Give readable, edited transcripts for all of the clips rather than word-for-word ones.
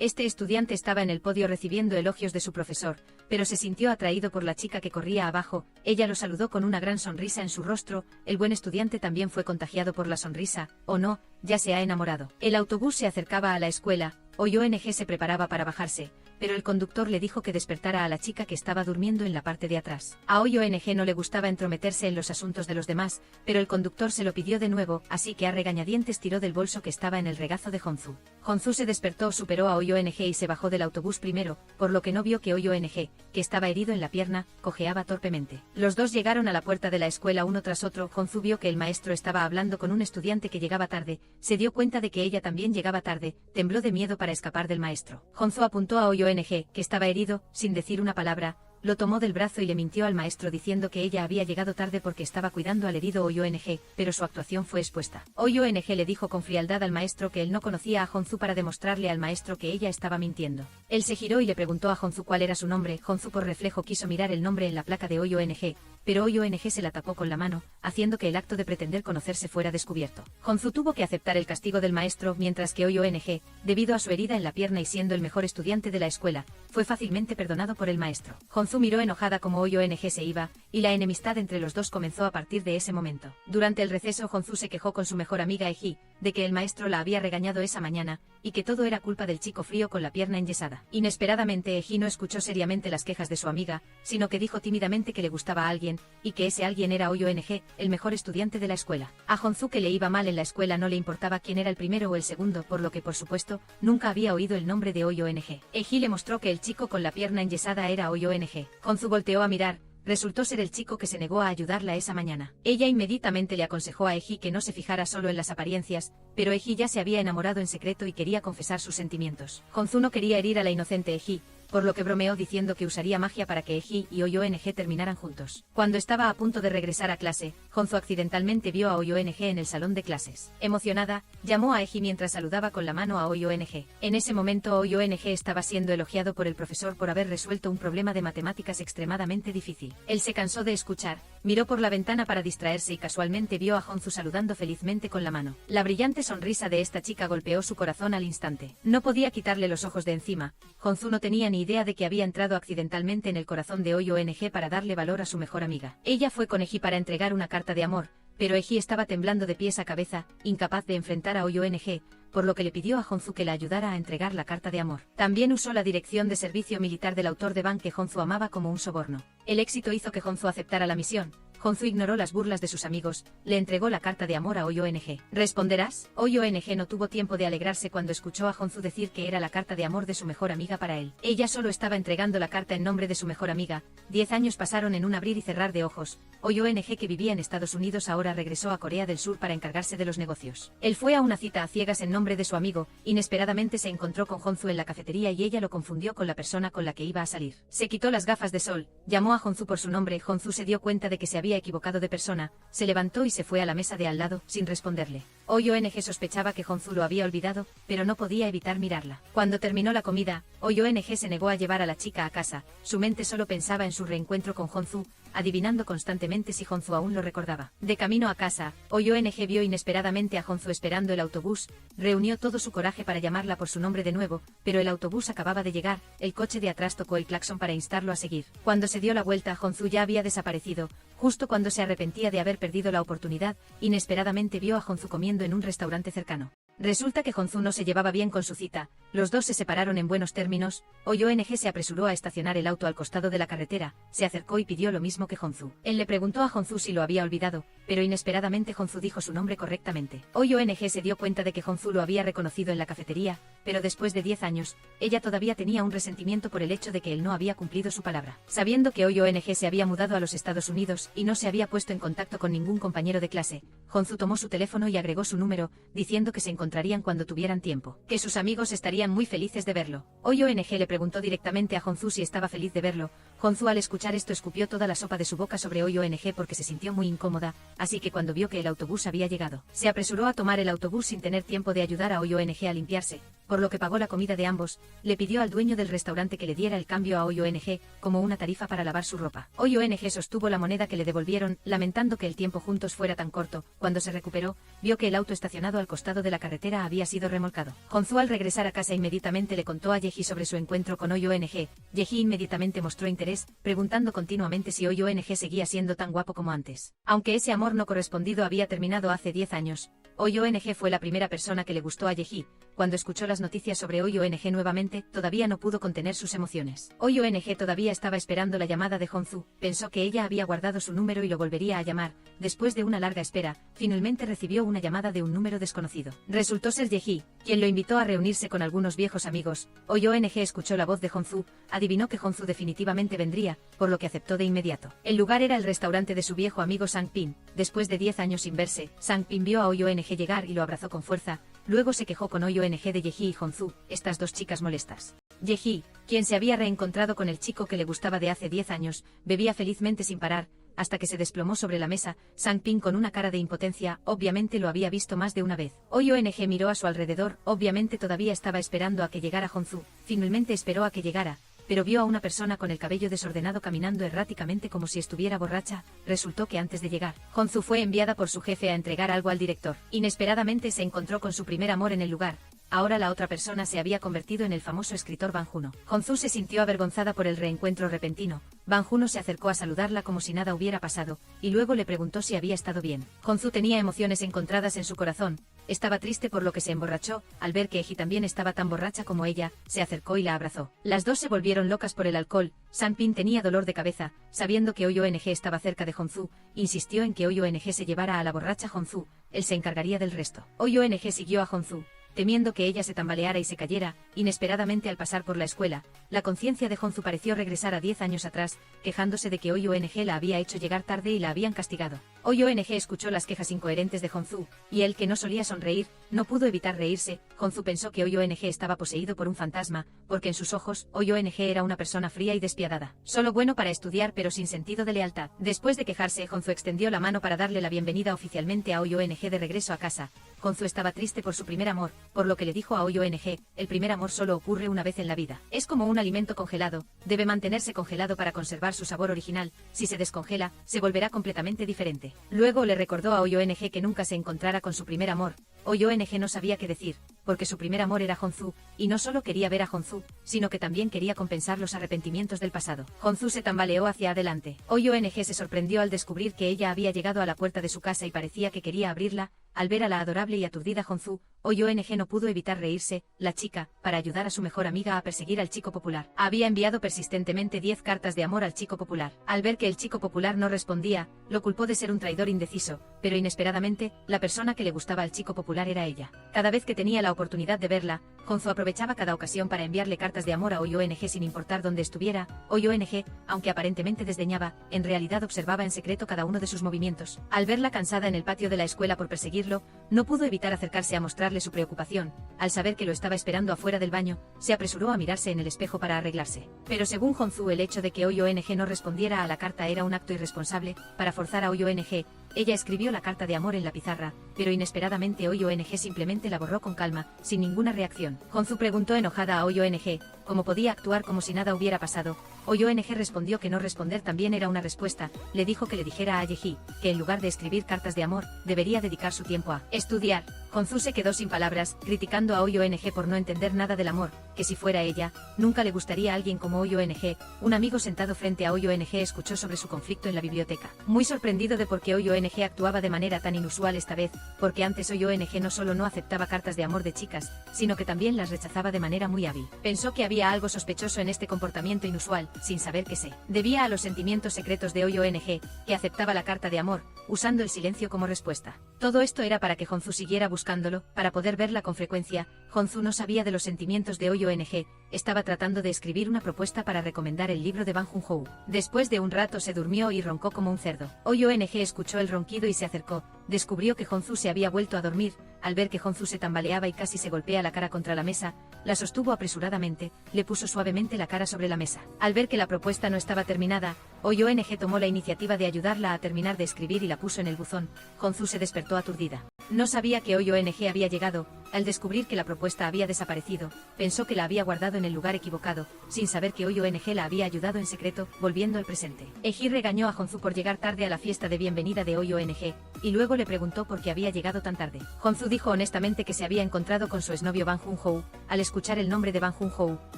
Este estudiante estaba en el podio recibiendo elogios de su profesor, pero se sintió atraído por la chica que corría abajo. Ella lo saludó con una gran sonrisa en su rostro. El buen estudiante también fue contagiado por la sonrisa. Oh no, ya se ha enamorado. El autobús se acercaba a la escuela. ONG se preparaba para bajarse, pero el conductor le dijo que despertara a la chica que estaba durmiendo en la parte de atrás. A ONG no le gustaba entrometerse en los asuntos de los demás, pero el conductor se lo pidió de nuevo, así que a regañadientes tiró del bolso que estaba en el regazo de Honzu. Honzu se despertó, superó a ONG y se bajó del autobús primero, por lo que no vio que ONG, que estaba herido en la pierna, cojeaba torpemente. Los dos llegaron a la puerta de la escuela uno tras otro. Honzu vio que el maestro estaba hablando con un estudiante que llegaba tarde, se dio cuenta de que ella también llegaba tarde, tembló de miedo para escapar del maestro. Honzu apuntó a ONG, que estaba herido, sin decir una palabra. Lo tomó del brazo y le mintió al maestro diciendo que ella había llegado tarde porque estaba cuidando al herido ONG, pero su actuación fue expuesta. ONG le dijo con frialdad al maestro que él no conocía a Honzu para demostrarle al maestro que ella estaba mintiendo. Él se giró y le preguntó a Honzu cuál era su nombre. Honzu por reflejo quiso mirar el nombre en la placa de ONG, pero ONG se la tapó con la mano, haciendo que el acto de pretender conocerse fuera descubierto. Honzu tuvo que aceptar el castigo del maestro, mientras que ONG, debido a su herida en la pierna y siendo el mejor estudiante de la escuela, fue fácilmente perdonado por el maestro. Honzu miró enojada como ONG se iba, y la enemistad entre los dos comenzó a partir de ese momento. Durante el receso, Honzu se quejó con su mejor amiga Eji, de que el maestro la había regañado esa mañana, y que todo era culpa del chico frío con la pierna enyesada. Inesperadamente, Eji no escuchó seriamente las quejas de su amiga, sino que dijo tímidamente que le gustaba a alguien, y que ese alguien era ONG, el mejor estudiante de la escuela. A Honzu, que le iba mal en la escuela, no le importaba quién era el primero o el segundo, por lo que por supuesto, nunca había oído el nombre de ONG. Eji le mostró que el chico con la pierna enyesada era ONG. Honzu volteó a mirar. Resultó ser el chico que se negó a ayudarla esa mañana. Ella inmediatamente le aconsejó a Eji que no se fijara solo en las apariencias, pero Eji ya se había enamorado en secreto y quería confesar sus sentimientos. Honzu no quería herir a la inocente Eji, por lo que bromeó diciendo que usaría magia para que Eji y ONG terminaran juntos. Cuando estaba a punto de regresar a clase, Honzu accidentalmente vio a ONG en el salón de clases. Emocionada, llamó a Eji mientras saludaba con la mano a ONG. En ese momento ONG estaba siendo elogiado por el profesor por haber resuelto un problema de matemáticas extremadamente difícil. Él se cansó de escuchar, miró por la ventana para distraerse y casualmente vio a Honzu saludando felizmente con la mano. La brillante sonrisa de esta chica golpeó su corazón al instante. No podía quitarle los ojos de encima. Honzu no tenía ni idea de que había entrado accidentalmente en el corazón de ONG para darle valor a su mejor amiga. Ella fue con Eji para entregar una carta de amor, pero Eji estaba temblando de pies a cabeza, incapaz de enfrentar a ONG, por lo que le pidió a Honzu que la ayudara a entregar la carta de amor. También usó la dirección de servicio militar del autor de Ban que Honzu amaba como un soborno. El éxito hizo que Honzu aceptara la misión. Honzu ignoró las burlas de sus amigos, le entregó la carta de amor a ONG. ¿Responderás? ONG no tuvo tiempo de alegrarse cuando escuchó a Honzu decir que era la carta de amor de su mejor amiga para él. Ella solo estaba entregando la carta en nombre de su mejor amiga. 10 años pasaron en un abrir y cerrar de ojos. ONG, que vivía en Estados Unidos, ahora regresó a Corea del Sur para encargarse de los negocios. Él fue a una cita a ciegas en nombre de su amigo. Inesperadamente se encontró con Honzu en la cafetería y ella lo confundió con la persona con la que iba a salir. Se quitó las gafas de sol, llamó a Honzu por su nombre. Honzu se dio cuenta de que se había equivocado de persona, se levantó y se fue a la mesa de al lado, sin responderle. ONG sospechaba que Honzu lo había olvidado, pero no podía evitar mirarla. Cuando terminó la comida, ONG se negó a llevar a la chica a casa. Su mente solo pensaba en su reencuentro con Honzu, adivinando constantemente si Honzu aún lo recordaba. De camino a casa, ONG vio inesperadamente a Honzu esperando el autobús, reunió todo su coraje para llamarla por su nombre de nuevo, pero el autobús acababa de llegar, el coche de atrás tocó el claxon para instarlo a seguir. Cuando se dio la vuelta, Honzu ya había desaparecido. Justo cuando se arrepentía de haber perdido la oportunidad, inesperadamente vio a Honzu comiendo en un restaurante cercano. Resulta que Honzu no se llevaba bien con su cita, los dos se separaron en buenos términos. ONG se apresuró a estacionar el auto al costado de la carretera, se acercó y pidió lo mismo que Honzu. Él le preguntó a Honzu si lo había olvidado, pero inesperadamente Honzu dijo su nombre correctamente. ONG se dio cuenta de que Honzu lo había reconocido en la cafetería, pero después de 10 años, ella todavía tenía un resentimiento por el hecho de que él no había cumplido su palabra. Sabiendo que ONG se había mudado a los Estados Unidos y no se había puesto en contacto con ningún compañero de clase, Honzu tomó su teléfono y agregó su número, diciendo que se encontrarían cuando tuvieran tiempo, que sus amigos estarían muy felices de verlo. ONG le preguntó directamente a Honzu si estaba feliz de verlo. Honzu, al escuchar esto, escupió toda la sopa de su boca sobre ONG porque se sintió muy incómoda, así que cuando vio que el autobús había llegado, se apresuró a tomar el autobús sin tener tiempo de ayudar a ONG a limpiarse. por lo que pagó la comida de ambos. Le pidió al dueño del restaurante que le diera el cambio a OYONG, como una tarifa para lavar su ropa. OYONG sostuvo la moneda que le devolvieron, lamentando que el tiempo juntos fuera tan corto. Cuando se recuperó, vio que el auto estacionado al costado de la carretera había sido remolcado. Hongsu al regresar a casa inmediatamente le contó a Yeji sobre su encuentro con OYONG. Yeji inmediatamente mostró interés, preguntando continuamente si OYONG seguía siendo tan guapo como antes. Aunque ese amor no correspondido había terminado hace 10 años, OYONG fue la primera persona que le gustó a Yeji. Cuando escuchó las noticias sobre OYONG nuevamente, todavía no pudo contener sus emociones. OYONG todavía estaba esperando la llamada de Hongsu, pensó que ella había guardado su número y lo volvería a llamar. Después de una larga espera, finalmente recibió una llamada de un número desconocido. Resultó ser Yeji, quien lo invitó a reunirse con algunos viejos amigos. OYONG escuchó la voz de Hongsu, adivinó que Hongsu definitivamente vendría, por lo que aceptó de inmediato. El lugar era el restaurante de su viejo amigo Sang-pin. Después de 10 años sin verse, Sang-pin vio a OYONG llegar y lo abrazó con fuerza. Luego se quejó con OYONG de Yeji y Hongsu, estas dos chicas molestas. Yeji, quien se había reencontrado con el chico que le gustaba de hace 10 años, bebía felizmente sin parar, hasta que se desplomó sobre la mesa. Sang-pin con una cara de impotencia, obviamente lo había visto más de una vez. OYONG miró a su alrededor, obviamente todavía estaba esperando a que llegara Hongsu. Finalmente esperó a que llegara, pero vio a una persona con el cabello desordenado caminando erráticamente como si estuviera borracha. Resultó que antes de llegar, Hongsu fue enviada por su jefe a entregar algo al director. Inesperadamente se encontró con su primer amor en el lugar. Ahora la otra persona se había convertido en el famoso escritor Ban Juno. Hongsu se sintió avergonzada por el reencuentro repentino. Ban Juno se acercó a saludarla como si nada hubiera pasado, y luego le preguntó si había estado bien. Hongsu tenía emociones encontradas en su corazón. Estaba triste por lo que se emborrachó. Al ver que Eji también estaba tan borracha como ella, se acercó y la abrazó. Las dos se volvieron locas por el alcohol. Sang-pin tenía dolor de cabeza, sabiendo que OYONG estaba cerca de Hongsu, insistió en que OYONG se llevara a la borracha Hongsu. Él se encargaría del resto. OYONG siguió a Hongsu, temiendo que ella se tambaleara y se cayera. Inesperadamente al pasar por la escuela, la conciencia de Hongsu pareció regresar a 10 años atrás, quejándose de que OYONG la había hecho llegar tarde y la habían castigado. OYONG escuchó las quejas incoherentes de Hongsu, y él, que no solía sonreír, no pudo evitar reírse. Hongsu pensó que OYONG estaba poseído por un fantasma, porque en sus ojos, OYONG era una persona fría y despiadada, solo bueno para estudiar pero sin sentido de lealtad. Después de quejarse, Hongsu extendió la mano para darle la bienvenida oficialmente a OYONG de regreso a casa. Hongsu estaba triste por su primer amor, por lo que le dijo a OYONG, el primer amor solo ocurre una vez en la vida. Es como un alimento congelado, debe mantenerse congelado para conservar su sabor original. Si se descongela, se volverá completamente diferente. Luego le recordó a OYONG que nunca se encontrara con su primer amor. OYONG no sabía qué decir, porque su primer amor era Hongsu, y no solo quería ver a Hongsu, sino que también quería compensar los arrepentimientos del pasado. Hongsu se tambaleó hacia adelante. OYONG se sorprendió al descubrir que ella había llegado a la puerta de su casa y parecía que quería abrirla. Al ver a la adorable y aturdida Hongsu, OYONG no pudo evitar reírse. La chica, para ayudar a su mejor amiga a perseguir al chico popular, había enviado persistentemente 10 cartas de amor al chico popular. Al ver que el chico popular no respondía, lo culpó de ser un traidor indeciso, pero inesperadamente, la persona que le gustaba al chico popular era ella. Cada vez que tenía la oportunidad de verla, Hongsu aprovechaba cada ocasión para enviarle cartas de amor a OYONG sin importar dónde estuviera. OYONG, aunque aparentemente desdeñaba, en realidad observaba en secreto cada uno de sus movimientos. Al verla cansada en el patio de la escuela por perseguirlo, no pudo evitar acercarse a mostrarle su preocupación. Al saber que lo estaba esperando afuera del baño, se apresuró a mirarse en el espejo para arreglarse. Pero según Hongsu, el hecho de que OYONG no respondiera a la carta era un acto irresponsable. Para forzar a OYONG, ella escribió la carta de amor en la pizarra, pero inesperadamente OYONG simplemente la borró con calma, sin ninguna reacción. Hongsu preguntó enojada a OYONG cómo podía actuar como si nada hubiera pasado. OYONG respondió que no responder también era una respuesta. Le dijo que le dijera a Yeji que en lugar de escribir cartas de amor, debería dedicar su tiempo a estudiar. Hongsu se quedó sin palabras, criticando a OYONG por no entender nada del amor, que si fuera ella, nunca le gustaría a alguien como OYONG. Un amigo sentado frente a OYONG escuchó sobre su conflicto en la biblioteca, muy sorprendido de por qué OYONG actuaba de manera tan inusual esta vez, porque antes OYONG no solo no aceptaba cartas de amor de chicas, sino que también las rechazaba de manera muy hábil. Pensó que había algo sospechoso en este comportamiento inusual, sin saber qué se debía a los sentimientos secretos de OYONG, que aceptaba la carta de amor, usando el silencio como respuesta. Todo esto era para que Hongsu siguiera buscándolo, para poder verla con frecuencia. Hongsu no sabía de los sentimientos de OYONG, estaba tratando de escribir una propuesta para recomendar el libro de Ban Junhou. Después de un rato se durmió y roncó como un cerdo. OYONG escuchó el ronquido y se acercó. Descubrió que Hongsu se había vuelto a dormir. Al ver que Hongsu se tambaleaba y casi se golpea la cara contra la mesa, la sostuvo apresuradamente, le puso suavemente la cara sobre la mesa. Al ver que la propuesta no estaba terminada, OYONG tomó la iniciativa de ayudarla a terminar de escribir y la puso en el buzón. Hongsu se despertó aturdida. No sabía que OYONG había llegado, Al descubrir que la propuesta había desaparecido, pensó que la había guardado en el lugar equivocado, sin saber que ONG la había ayudado en secreto, volviendo al presente. Eji regañó a Honzu por llegar tarde a la fiesta de bienvenida de ONG, y luego le preguntó por qué había llegado tan tarde. Honzu dijo honestamente que se había encontrado con su exnovio Bang Joon-ho. Al escuchar el nombre de Bang Joon-ho,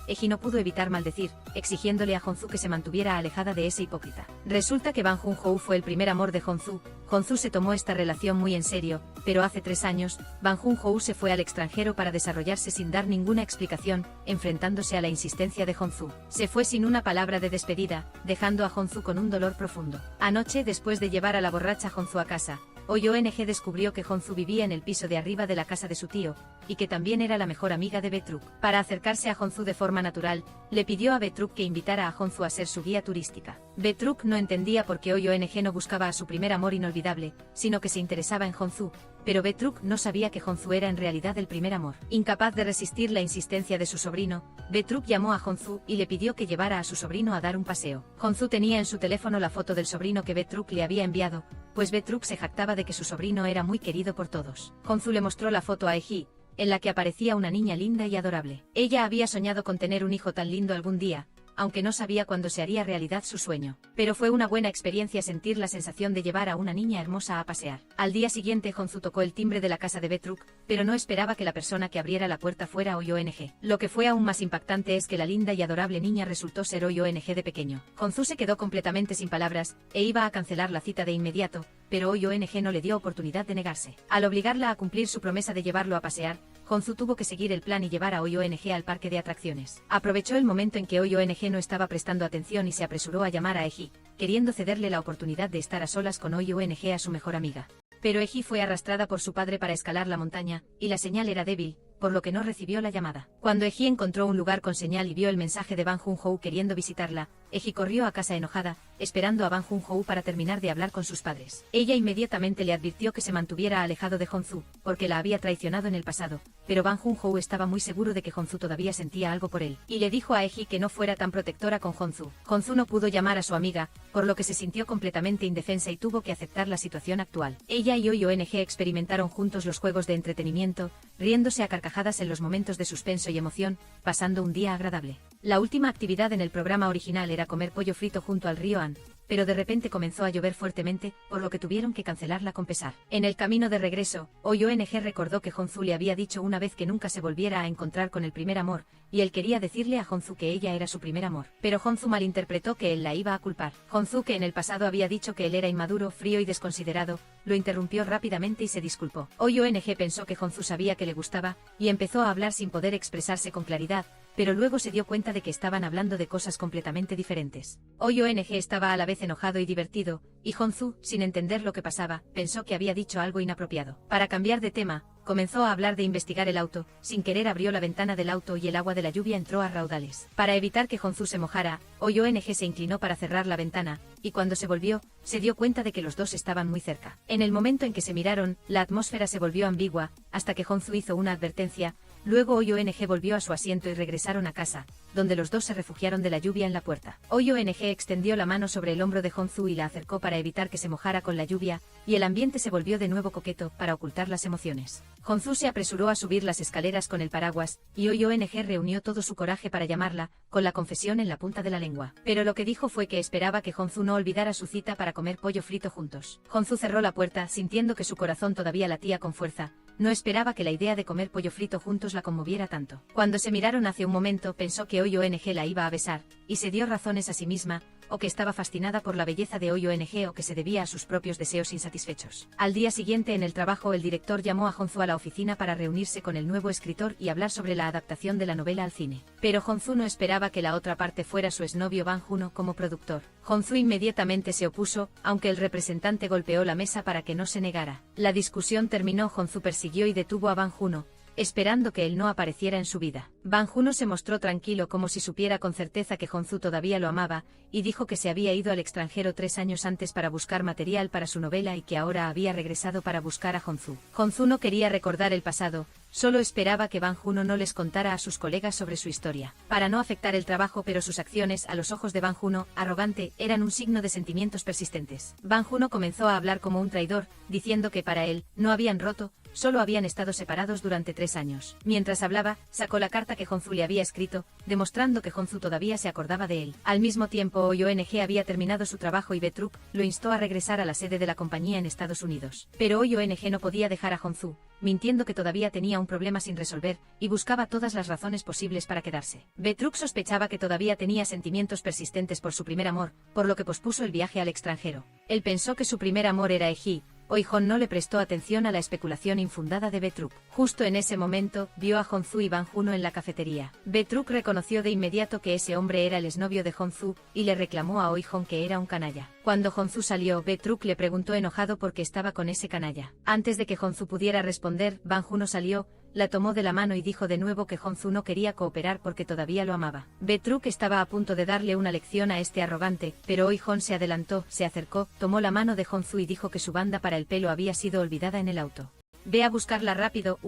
Eji no pudo evitar maldecir, exigiéndole a Honzu que se mantuviera alejada de ese hipócrita. Resulta que Bang Joon-ho fue el primer amor de Honzu. Honzu se tomó esta relación muy en serio, pero hace 3 años, Bang Joon-ho se fue al extranjero para desarrollarse sin dar ninguna explicación, enfrentándose a la insistencia de Honzu. Se fue sin una palabra de despedida, dejando a Honzu con un dolor profundo. Anoche, después de llevar a la borracha Honzu a casa, ONG descubrió que Honzu vivía en el piso de arriba de la casa de su tío, y que también era la mejor amiga de Bae-truk. Para acercarse a Honzu de forma natural, le pidió a Bae-truk que invitara a Honzu a ser su guía turística. Bae-truk no entendía por qué ONG no buscaba a su primer amor inolvidable, sino que se interesaba en Honzu, pero Bae-truk no sabía que Honzu era en realidad el primer amor. Incapaz de resistir la insistencia de su sobrino, Bae-truk llamó a Honzu y le pidió que llevara a su sobrino a dar un paseo. Honzu tenía en su teléfono la foto del sobrino que Bae-truk le había enviado, pues Bae-truk se jactaba de que su sobrino era muy querido por todos. Honzu le mostró la foto a Eji, en la que aparecía una niña linda y adorable. Ella había soñado con tener un hijo tan lindo algún día, aunque no sabía cuándo se haría realidad su sueño. Pero fue una buena experiencia sentir la sensación de llevar a una niña hermosa a pasear. Al día siguiente Honzu tocó el timbre de la casa de Bae-truk, pero no esperaba que la persona que abriera la puerta fuera ONG. Lo que fue aún más impactante es que la linda y adorable niña resultó ser ONG de pequeño. Honzu se quedó completamente sin palabras, e iba a cancelar la cita de inmediato, pero ONG no le dio oportunidad de negarse. Al obligarla a cumplir su promesa de llevarlo a pasear, Honzu tuvo que seguir el plan y llevar a ONG al parque de atracciones. Aprovechó el momento en que ONG no estaba prestando atención y se apresuró a llamar a Eji, queriendo cederle la oportunidad de estar a solas con ONG a su mejor amiga. Pero Eji fue arrastrada por su padre para escalar la montaña, y la señal era débil, por lo que no recibió la llamada. Cuando Eji encontró un lugar con señal y vio el mensaje de Bang Joon-ho queriendo visitarla, Eji corrió a casa enojada, esperando a Bang Joon-ho para terminar de hablar con sus padres. Ella inmediatamente le advirtió que se mantuviera alejado de Honzu, porque la había traicionado en el pasado, pero Bang Joon-ho estaba muy seguro de que Honzu todavía sentía algo por él, y le dijo a Eji que no fuera tan protectora con Honzu. Honzu no pudo llamar a su amiga, por lo que se sintió completamente indefensa y tuvo que aceptar la situación actual. Ella y ONG experimentaron juntos los juegos de entretenimiento, riéndose a carcajadas en los momentos de suspenso y emoción, pasando un día agradable. La última actividad en el programa original era comer pollo frito junto al río Han, pero de repente comenzó a llover fuertemente, por lo que tuvieron que cancelarla con pesar. En el camino de regreso, ONG recordó que Honzu le había dicho una vez que nunca se volviera a encontrar con el primer amor, y él quería decirle a Honzu que ella era su primer amor. Pero Honzu malinterpretó que él la iba a culpar. Honzu, que en el pasado había dicho que él era inmaduro, frío y desconsiderado, lo interrumpió rápidamente y se disculpó. ONG pensó que Honzu sabía que le gustaba, y empezó a hablar sin poder expresarse con claridad, pero luego se dio cuenta de que estaban hablando de cosas completamente diferentes. ONG estaba a la vez enojado y divertido, y Honzu, sin entender lo que pasaba, pensó que había dicho algo inapropiado. Para cambiar de tema, comenzó a hablar de investigar el auto, sin querer abrió la ventana del auto y el agua de la lluvia entró a raudales. Para evitar que Honzu se mojara, ONG se inclinó para cerrar la ventana, y cuando se volvió, se dio cuenta de que los dos estaban muy cerca. En el momento en que se miraron, la atmósfera se volvió ambigua, hasta que Honzu hizo una advertencia. Luego ONG volvió a su asiento y regresaron a casa, donde los dos se refugiaron de la lluvia en la puerta. ONG extendió la mano sobre el hombro de Honzu y la acercó para evitar que se mojara con la lluvia, y el ambiente se volvió de nuevo coqueto para ocultar las emociones. Honzu se apresuró a subir las escaleras con el paraguas, y ONG reunió todo su coraje para llamarla, con la confesión en la punta de la lengua. Pero lo que dijo fue que esperaba que Honzu no olvidara su cita para comer pollo frito juntos. Honzu cerró la puerta, sintiendo que su corazón todavía latía con fuerza. No esperaba que la idea de comer pollo frito juntos la conmoviera tanto. Cuando se miraron hace un momento pensó que ONG la iba a besar, y se dio razones a sí misma, o que estaba fascinada por la belleza de ONG o que se debía a sus propios deseos insatisfechos. Al día siguiente en el trabajo el director llamó a Honzu a la oficina para reunirse con el nuevo escritor y hablar sobre la adaptación de la novela al cine. Pero Honzu no esperaba que la otra parte fuera su exnovio Bang Joon-ho como productor. Honzu inmediatamente se opuso, aunque el representante golpeó la mesa para que no se negara. La discusión terminó. Honzu persiguió y detuvo a Bang Joon-ho, esperando que él no apareciera en su vida. Ban Juno se mostró tranquilo como si supiera con certeza que Hongzhu todavía lo amaba, y dijo que se había ido al extranjero 3 años antes para buscar material para su novela y que ahora había regresado para buscar a Hongzhu. Hongzhu no quería recordar el pasado, solo esperaba que Ban Juno no les contara a sus colegas sobre su historia. Para no afectar el trabajo, pero sus acciones, a los ojos de Ban Juno, arrogante, eran un signo de sentimientos persistentes. Ban Juno comenzó a hablar como un traidor, diciendo que para él, no habían roto, solo habían estado separados durante 3 años. Mientras hablaba, sacó la carta que Hongzhu le había escrito, demostrando que Hongzhu todavía se acordaba de él. Al mismo tiempo, OIONG había terminado su trabajo y Betruk lo instó a regresar a la sede de la compañía en Estados Unidos. Pero OIONG no podía dejar a Hongzhu, mintiendo que todavía tenía un problema sin resolver, y buscaba todas las razones posibles para quedarse. Betruk sospechaba que todavía tenía sentimientos persistentes por su primer amor, por lo que pospuso el viaje al extranjero. Él pensó que su primer amor era Eji. Oihon no le prestó atención a la especulación infundada de Betruk. Justo en ese momento, vio a Hongzhu y Ban Juno en la cafetería. Betruk reconoció de inmediato que ese hombre era el exnovio de Hongzhu, y le reclamó a Oihon que era un canalla. Cuando Hongzhu salió, Betruk le preguntó enojado por qué estaba con ese canalla. Antes de que Hongzhu pudiera responder, Ban Juno salió, la tomó de la mano y dijo de nuevo que Hongzhu no quería cooperar porque todavía lo amaba. Betruk estaba a punto de darle una lección a este arrogante, pero Oihon se adelantó, se acercó, tomó la mano de Hongzhu y dijo que su banda para el pelo había sido olvidada en el auto. Ve a buscarla rápido,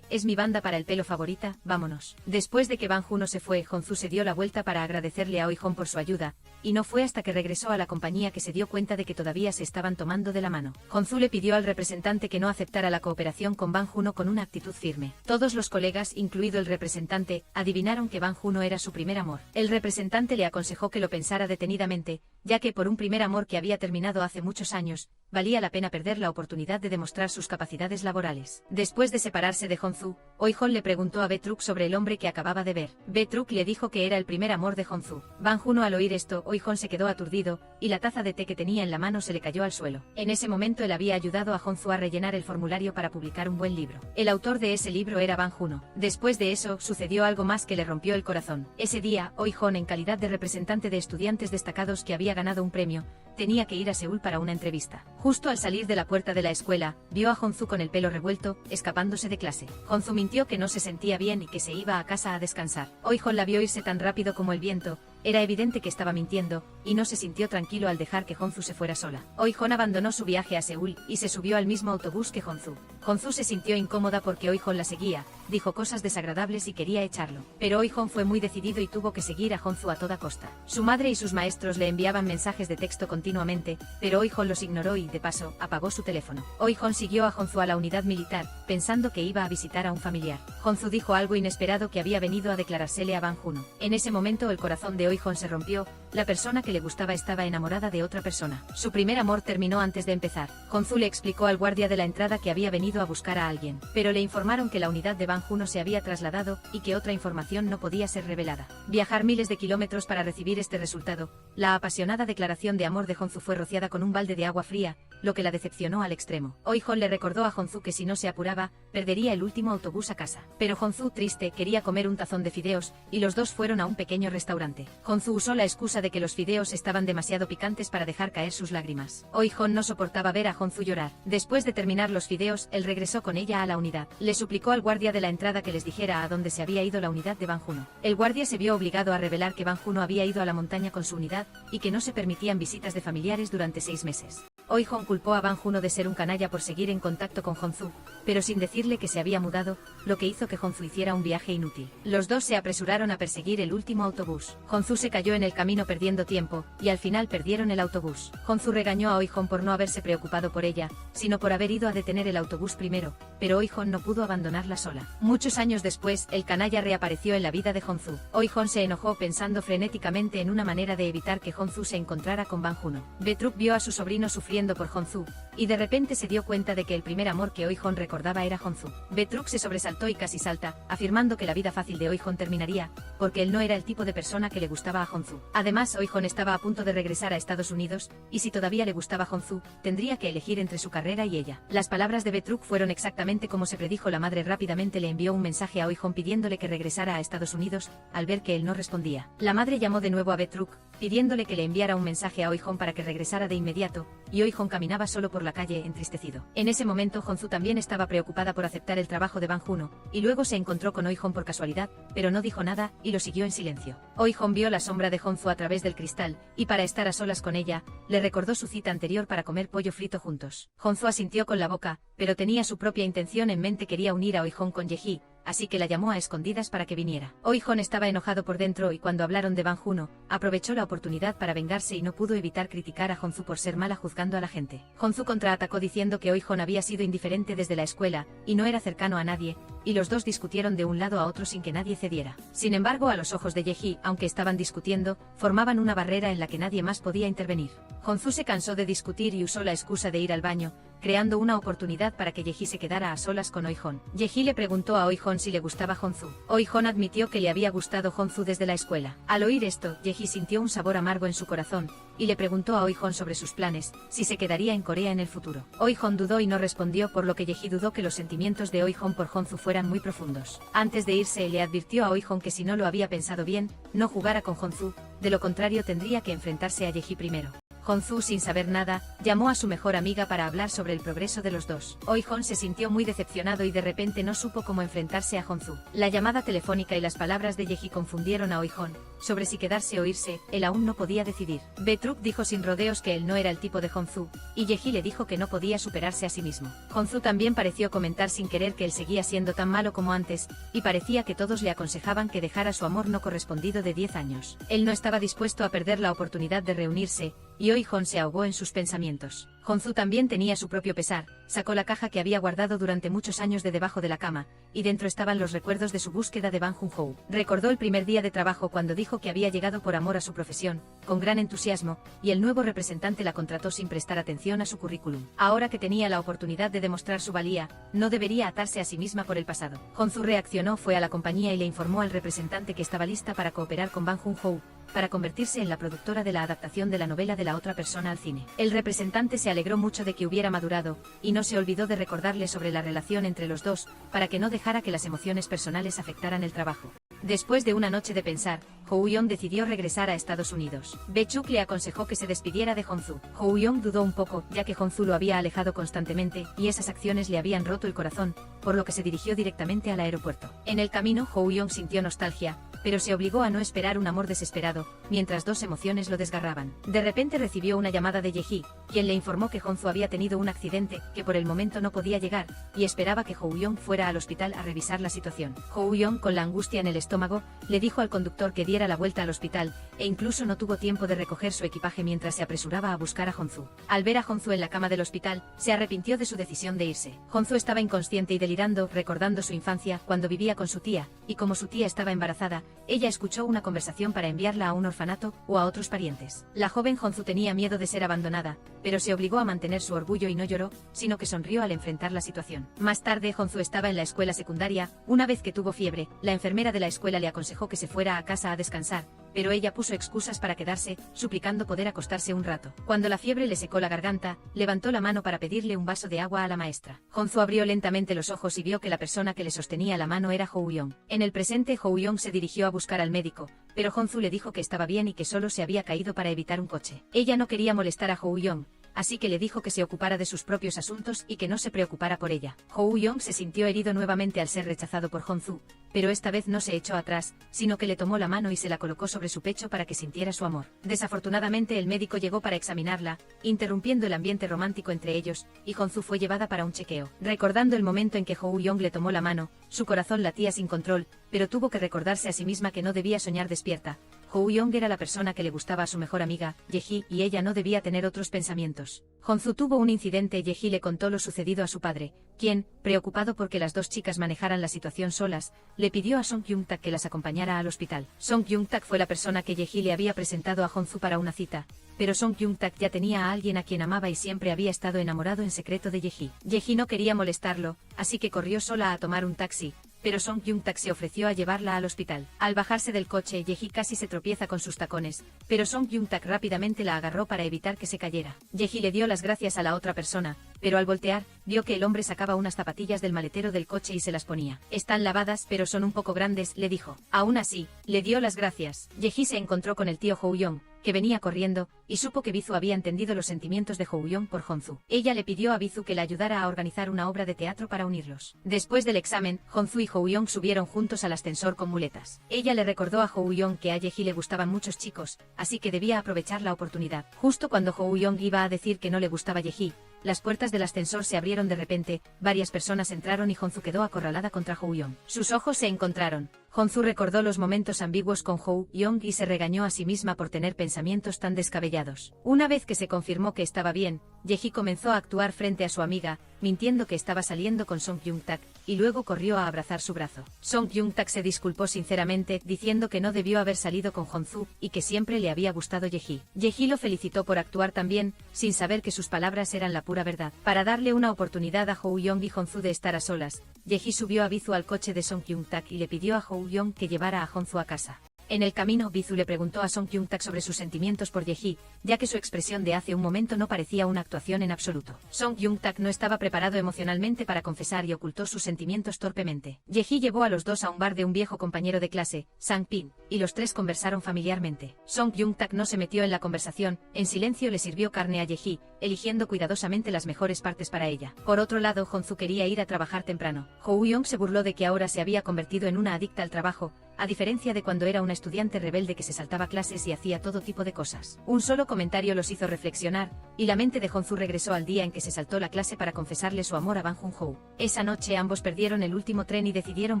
es mi banda para el pelo favorita, vámonos. Después de que Ban Juno se fue, Hongzhu se dio la vuelta para agradecerle a Oihon por su ayuda, y no fue hasta que regresó a la compañía que se dio cuenta de que todavía se estaban tomando de la mano. Hongzhu le pidió al representante que no aceptara la cooperación con Ban Juno con una actitud firme. Todos los colegas, incluido el representante, adivinaron que Ban Juno era su primer amor. El representante le aconsejó que lo pensara detenidamente, ya que por un primer amor que había terminado hace muchos años, valía la pena perder la oportunidad de demostrar sus capacidades laborales. Después de separarse de Hongzhu, Oihon le preguntó a Betruk sobre el hombre que acababa de ver. Betruk le dijo que era el primer amor de Hongzhu. Ban Juno al oír esto, Oihon se quedó aturdido, y la taza de té que tenía en la mano se le cayó al suelo. En ese momento él había ayudado a Hongzhu a rellenar el formulario para publicar un buen libro. El autor de ese libro era Ban Juno. Después de eso, sucedió algo más que le rompió el corazón. Ese día, Oihon, en calidad de representante de estudiantes destacados que había ganado un premio, tenía que ir a Seúl para una entrevista. Justo al salir de la puerta de la escuela, vio a Hongzhu con el pelo revuelto, escapándose de clase. Hongzhu mintió que no se sentía bien y que se iba a casa a descansar. Oihon la vio irse tan rápido como el viento. Era evidente que estaba mintiendo, y no se sintió tranquilo al dejar que Hongzhu se fuera sola. Oihon abandonó su viaje a Seúl, y se subió al mismo autobús que Hongzhu. Hongzhu se sintió incómoda porque Oihon la seguía, dijo cosas desagradables y quería echarlo. Pero Oihon fue muy decidido y tuvo que seguir a Hongzhu a toda costa. Su madre y sus maestros le enviaban mensajes de texto continuamente, pero Oihon los ignoró y, de paso, apagó su teléfono. Oihon siguió a Hongzhu a la unidad militar, pensando que iba a visitar a un familiar. Hongzhu dijo algo inesperado que había venido a declarársele a Ban Juno. En ese momento el corazón de Oihon se rompió, la persona que le gustaba estaba enamorada de otra persona. Su primer amor terminó antes de empezar. Hongzhu le explicó al guardia de la entrada que había venido a buscar a alguien, pero le informaron que la unidad de Ban Juno se había trasladado, y que otra información no podía ser revelada. Viajar miles de kilómetros para recibir este resultado. La apasionada declaración de amor de Hongzhu fue rociada con un balde de agua fría, lo que la decepcionó al extremo. Oihon le recordó a Hongzhu que si no se apuraba, perdería el último autobús a casa. Pero Hongzhu, triste, quería comer un tazón de fideos, y los dos fueron a un pequeño restaurante. Hongzhu usó la excusa de que los fideos estaban demasiado picantes para dejar caer sus lágrimas. Oihon no soportaba ver a Hongzhu llorar. Después de terminar los fideos, él regresó con ella a la unidad. Le suplicó al guardia de la entrada que les dijera a dónde se había ido la unidad de Ban Juno. El guardia se vio obligado a revelar que Ban Juno había ido a la montaña con su unidad, y que no se permitían visitas de familiares durante 6 meses. Oihon culpó a Ban Juno de ser un canalla por seguir en contacto con Hongzhu, pero sin decirle que se había mudado, lo que hizo que Hongzhu hiciera un viaje inútil. Los dos se apresuraron a perseguir el último autobús. Hongzhu se cayó en el camino perdiendo tiempo, y al final perdieron el autobús. Hongzhu regañó a Oihon por no haberse preocupado por ella, sino por haber ido a detener el autobús primero, pero Oihon no pudo abandonarla sola. Muchos años después, el canalla reapareció en la vida de Hongzhu. Oihon se enojó pensando frenéticamente en una manera de evitar que Hongzhu se encontrara con Ban Juno. Betruk vio a su sobrino sufriendo por Hongzhu, y de repente se dio cuenta de que el primer amor que Oihon recordaba era Hongzhu. Betruk se sobresaltó y casi salta, afirmando que la vida fácil de Oihon terminaría, porque él no era el tipo de persona que le gustaba a Hongzhu. Además, Oihon estaba a punto de regresar a Estados Unidos, y si todavía le gustaba Hongzhu, tendría que elegir entre su carrera y ella. Las palabras de Betruk fueron exactamente como se predijo. La madre rápidamente le envió un mensaje a Oihon pidiéndole que regresara a Estados Unidos, al ver que él no respondía. La madre llamó de nuevo a Betruk, pidiéndole que le enviara un mensaje a Oi-hon para que regresara de inmediato, y Oi-hon caminaba solo por la calle entristecido. En ese momento Hong-Zu también estaba preocupada por aceptar el trabajo de Bang Joon-ho, y luego se encontró con Oi-hon por casualidad, pero no dijo nada, y lo siguió en silencio. Oi-hon vio la sombra de Hong-Zu a través del cristal, y para estar a solas con ella, le recordó su cita anterior para comer pollo frito juntos. Hong-Zu asintió con la boca, pero tenía su propia intención en mente, quería unir a Oi-hon con Ye-hee, así que la llamó a escondidas para que viniera. Oi-hon estaba enojado por dentro y cuando hablaron de Bang Joon-ho, aprovechó la oportunidad para vengarse y no pudo evitar criticar a Hong-Zu por ser mala juzgando a la gente. Hong-Zu contraatacó diciendo que Oi-hon había sido indiferente desde la escuela y no era cercano a nadie, y los dos discutieron de un lado a otro sin que nadie cediera. Sin embargo, a los ojos de Ye-hee, aunque estaban discutiendo, formaban una barrera en la que nadie más podía intervenir. Hong-Zu se cansó de discutir y usó la excusa de ir al baño, creando una oportunidad para que Ye-hee se quedara a solas con Oi-hon. Ye-hee le preguntó a Oi-hon si le gustaba Hong-Zu. Oi-hon admitió que le había gustado Hong-Zu desde la escuela. Al oír esto, Ye-hee sintió un sabor amargo en su corazón, y le preguntó a Oi-hon sobre sus planes, si se quedaría en Corea en el futuro. Oi-hon dudó y no respondió, por lo que Ye-hee dudó que los sentimientos de Oi-hon por Hong-Zu fueran muy profundos. Antes de irse, le advirtió a Oi-hon que si no lo había pensado bien, no jugara con Hong-Zu, de lo contrario tendría que enfrentarse a Ye-hee primero. Hong-Zu, sin saber nada, llamó a su mejor amiga para hablar sobre el progreso de los dos. Oi-hon se sintió muy decepcionado y de repente no supo cómo enfrentarse a Hong-Zu. La llamada telefónica y las palabras de Ye-hee confundieron a Oi-hon. Sobre si quedarse o irse, él aún no podía decidir. Bae-truk dijo sin rodeos que él no era el tipo de Hong-Zu, y Ye-hee le dijo que no podía superarse a sí mismo. Hong-Zu también pareció comentar sin querer que él seguía siendo tan malo como antes, y parecía que todos le aconsejaban que dejara su amor no correspondido de 10 años. Él no estaba dispuesto a perder la oportunidad de reunirse, y Oi-hon se ahogó en sus pensamientos. Hong-Zu también tenía su propio pesar, sacó la caja que había guardado durante muchos años de debajo de la cama, y dentro estaban los recuerdos de su búsqueda de Bang Joon-ho. Recordó el primer día de trabajo cuando dijo que había llegado por amor a su profesión, con gran entusiasmo, y el nuevo representante la contrató sin prestar atención a su currículum. Ahora que tenía la oportunidad de demostrar su valía, no debería atarse a sí misma por el pasado. Hong-Zu reaccionó, fue a la compañía y le informó al representante que estaba lista para cooperar con Bang Joon-ho, para convertirse en la productora de la adaptación de la novela de la otra persona al cine. El representante se alegró mucho de que hubiera madurado, y no se olvidó de recordarle sobre la relación entre los dos, para que no dejara que las emociones personales afectaran el trabajo. Después de una noche de pensar, Ho-yeon decidió regresar a Estados Unidos. Bae-truk le aconsejó que se despidiera de Hong-Zu. Ho-yeon dudó un poco, ya que Hong-Zu lo había alejado constantemente, y esas acciones le habían roto el corazón, por lo que se dirigió directamente al aeropuerto. En el camino, Ho-yeon sintió nostalgia, pero se obligó a no esperar un amor desesperado, mientras dos emociones lo desgarraban. De repente recibió una llamada de Ye-hee, quien le informó que Hong-Zu había tenido un accidente, que por el momento no podía llegar, y esperaba que Ho-yeon fuera al hospital a revisar la situación. Ho-yeon, con la angustia en el estómago, le dijo al conductor que diera la vuelta al hospital, e incluso no tuvo tiempo de recoger su equipaje mientras se apresuraba a buscar a Hong-Zu. Al ver a Hong-Zu en la cama del hospital, se arrepintió de su decisión de irse. Hong-Zu estaba inconsciente y delirando, recordando su infancia, cuando vivía con su tía, y como su tía estaba embarazada, ella escuchó una conversación para enviarla a un orfanato, o a otros parientes. La joven Hong-Zu tenía miedo de ser abandonada, pero se obligó a mantener su orgullo y no lloró, sino que sonrió al enfrentar la situación. Más tarde Hong-Zu estaba en la escuela secundaria, una vez que tuvo fiebre, la enfermera de la escuela le aconsejó que se fuera a casa a descansar, pero ella puso excusas para quedarse, suplicando poder acostarse un rato. Cuando la fiebre le secó la garganta, levantó la mano para pedirle un vaso de agua a la maestra. Hong-Zu abrió lentamente los ojos y vio que la persona que le sostenía la mano era Ho-yeon. En el presente, Ho-yeon se dirigió a buscar al médico, pero Hong-Zu le dijo que estaba bien y que solo se había caído para evitar un coche. Ella no quería molestar a Ho-yeon, así que le dijo que se ocupara de sus propios asuntos y que no se preocupara por ella. Ho-yeon se sintió herido nuevamente al ser rechazado por Hong-Zu, pero esta vez no se echó atrás, sino que le tomó la mano y se la colocó sobre su pecho para que sintiera su amor. Desafortunadamente el médico llegó para examinarla, interrumpiendo el ambiente romántico entre ellos, y Hong-Zu fue llevada para un chequeo. Recordando el momento en que Ho-yeon le tomó la mano, su corazón latía sin control, pero tuvo que recordarse a sí misma que no debía soñar despierta. Ho-yeon era la persona que le gustaba a su mejor amiga, Ye-hee, y ella no debía tener otros pensamientos. Hong-Zu tuvo un incidente y Ye-hee le contó lo sucedido a su padre, quien, preocupado porque las dos chicas manejaran la situación solas, le pidió a Song Kyung-tak que las acompañara al hospital. Song Kyung-tak fue la persona que Ye-hee le había presentado a Hong-Zu para una cita, pero Song Kyung-tak ya tenía a alguien a quien amaba y siempre había estado enamorado en secreto de Ye-hee. Ye-hee no quería molestarlo, así que corrió sola a tomar un taxi, pero Song Kyung-tak se ofreció a llevarla al hospital. Al bajarse del coche, Ye-hee casi se tropieza con sus tacones, pero Song Kyung-tak rápidamente la agarró para evitar que se cayera. Ye-hee le dio las gracias a la otra persona, pero al voltear, vio que el hombre sacaba unas zapatillas del maletero del coche y se las ponía. Están lavadas, pero son un poco grandes, le dijo. Aún así, le dio las gracias. Ye-hee se encontró con el tío Ho-yeon, que venía corriendo, y supo que Bizu había entendido los sentimientos de Hou-yong por Hong-zu. Ella le pidió a Bizu que la ayudara a organizar una obra de teatro para unirlos. Después del examen, Hong-zu y Hou-yong subieron juntos al ascensor con muletas. Ella le recordó a Hou-yong que a Yeji le gustaban muchos chicos, así que debía aprovechar la oportunidad. Justo cuando Hou-yong iba a decir que no le gustaba Yeji, las puertas del ascensor se abrieron de repente, varias personas entraron y Hong-zu quedó acorralada contra Hou-yong. Sus ojos se encontraron. Hong-zu recordó los momentos ambiguos con Hou-yong y se regañó a sí misma por tener pensamientos tan descabellados. Una vez que se confirmó que estaba bien, Yeji comenzó a actuar frente a su amiga, mintiendo que estaba saliendo con Song Kyung-tak, y luego corrió a abrazar su brazo. Song Kyung-tak se disculpó sinceramente, diciendo que no debió haber salido con Hong-zu y que siempre le había gustado Yeji. Yeji lo felicitó por actuar tan bien, sin saber que sus palabras eran la pura verdad. Para darle una oportunidad a Hou-yong y Hong-zu de estar a solas, Yeji subió a Bizu al coche de Song Kyung-tak y le pidió a Hou-yong que llevara a Hong-zu a casa. En el camino, Bizu le preguntó a Song Kyung-tak sobre sus sentimientos por Yeji, ya que su expresión de hace un momento no parecía una actuación en absoluto. Song Kyung-tak no estaba preparado emocionalmente para confesar y ocultó sus sentimientos torpemente. Yeji llevó a los dos a un bar de un viejo compañero de clase, Sang-pin, y los tres conversaron familiarmente. Song Kyung-tak no se metió en la conversación, en silencio le sirvió carne a Yeji, eligiendo cuidadosamente las mejores partes para ella. Por otro lado, Hong-zu quería ir a trabajar temprano. Hou-yong se burló de que ahora se había convertido en una adicta al trabajo, a diferencia de cuando era una estudiante rebelde que se saltaba clases y hacía todo tipo de cosas. Un solo comentario los hizo reflexionar, y la mente de Hong-zu regresó al día en que se saltó la clase para confesarle su amor a Ban Jun-ho. Esa noche ambos perdieron el último tren y decidieron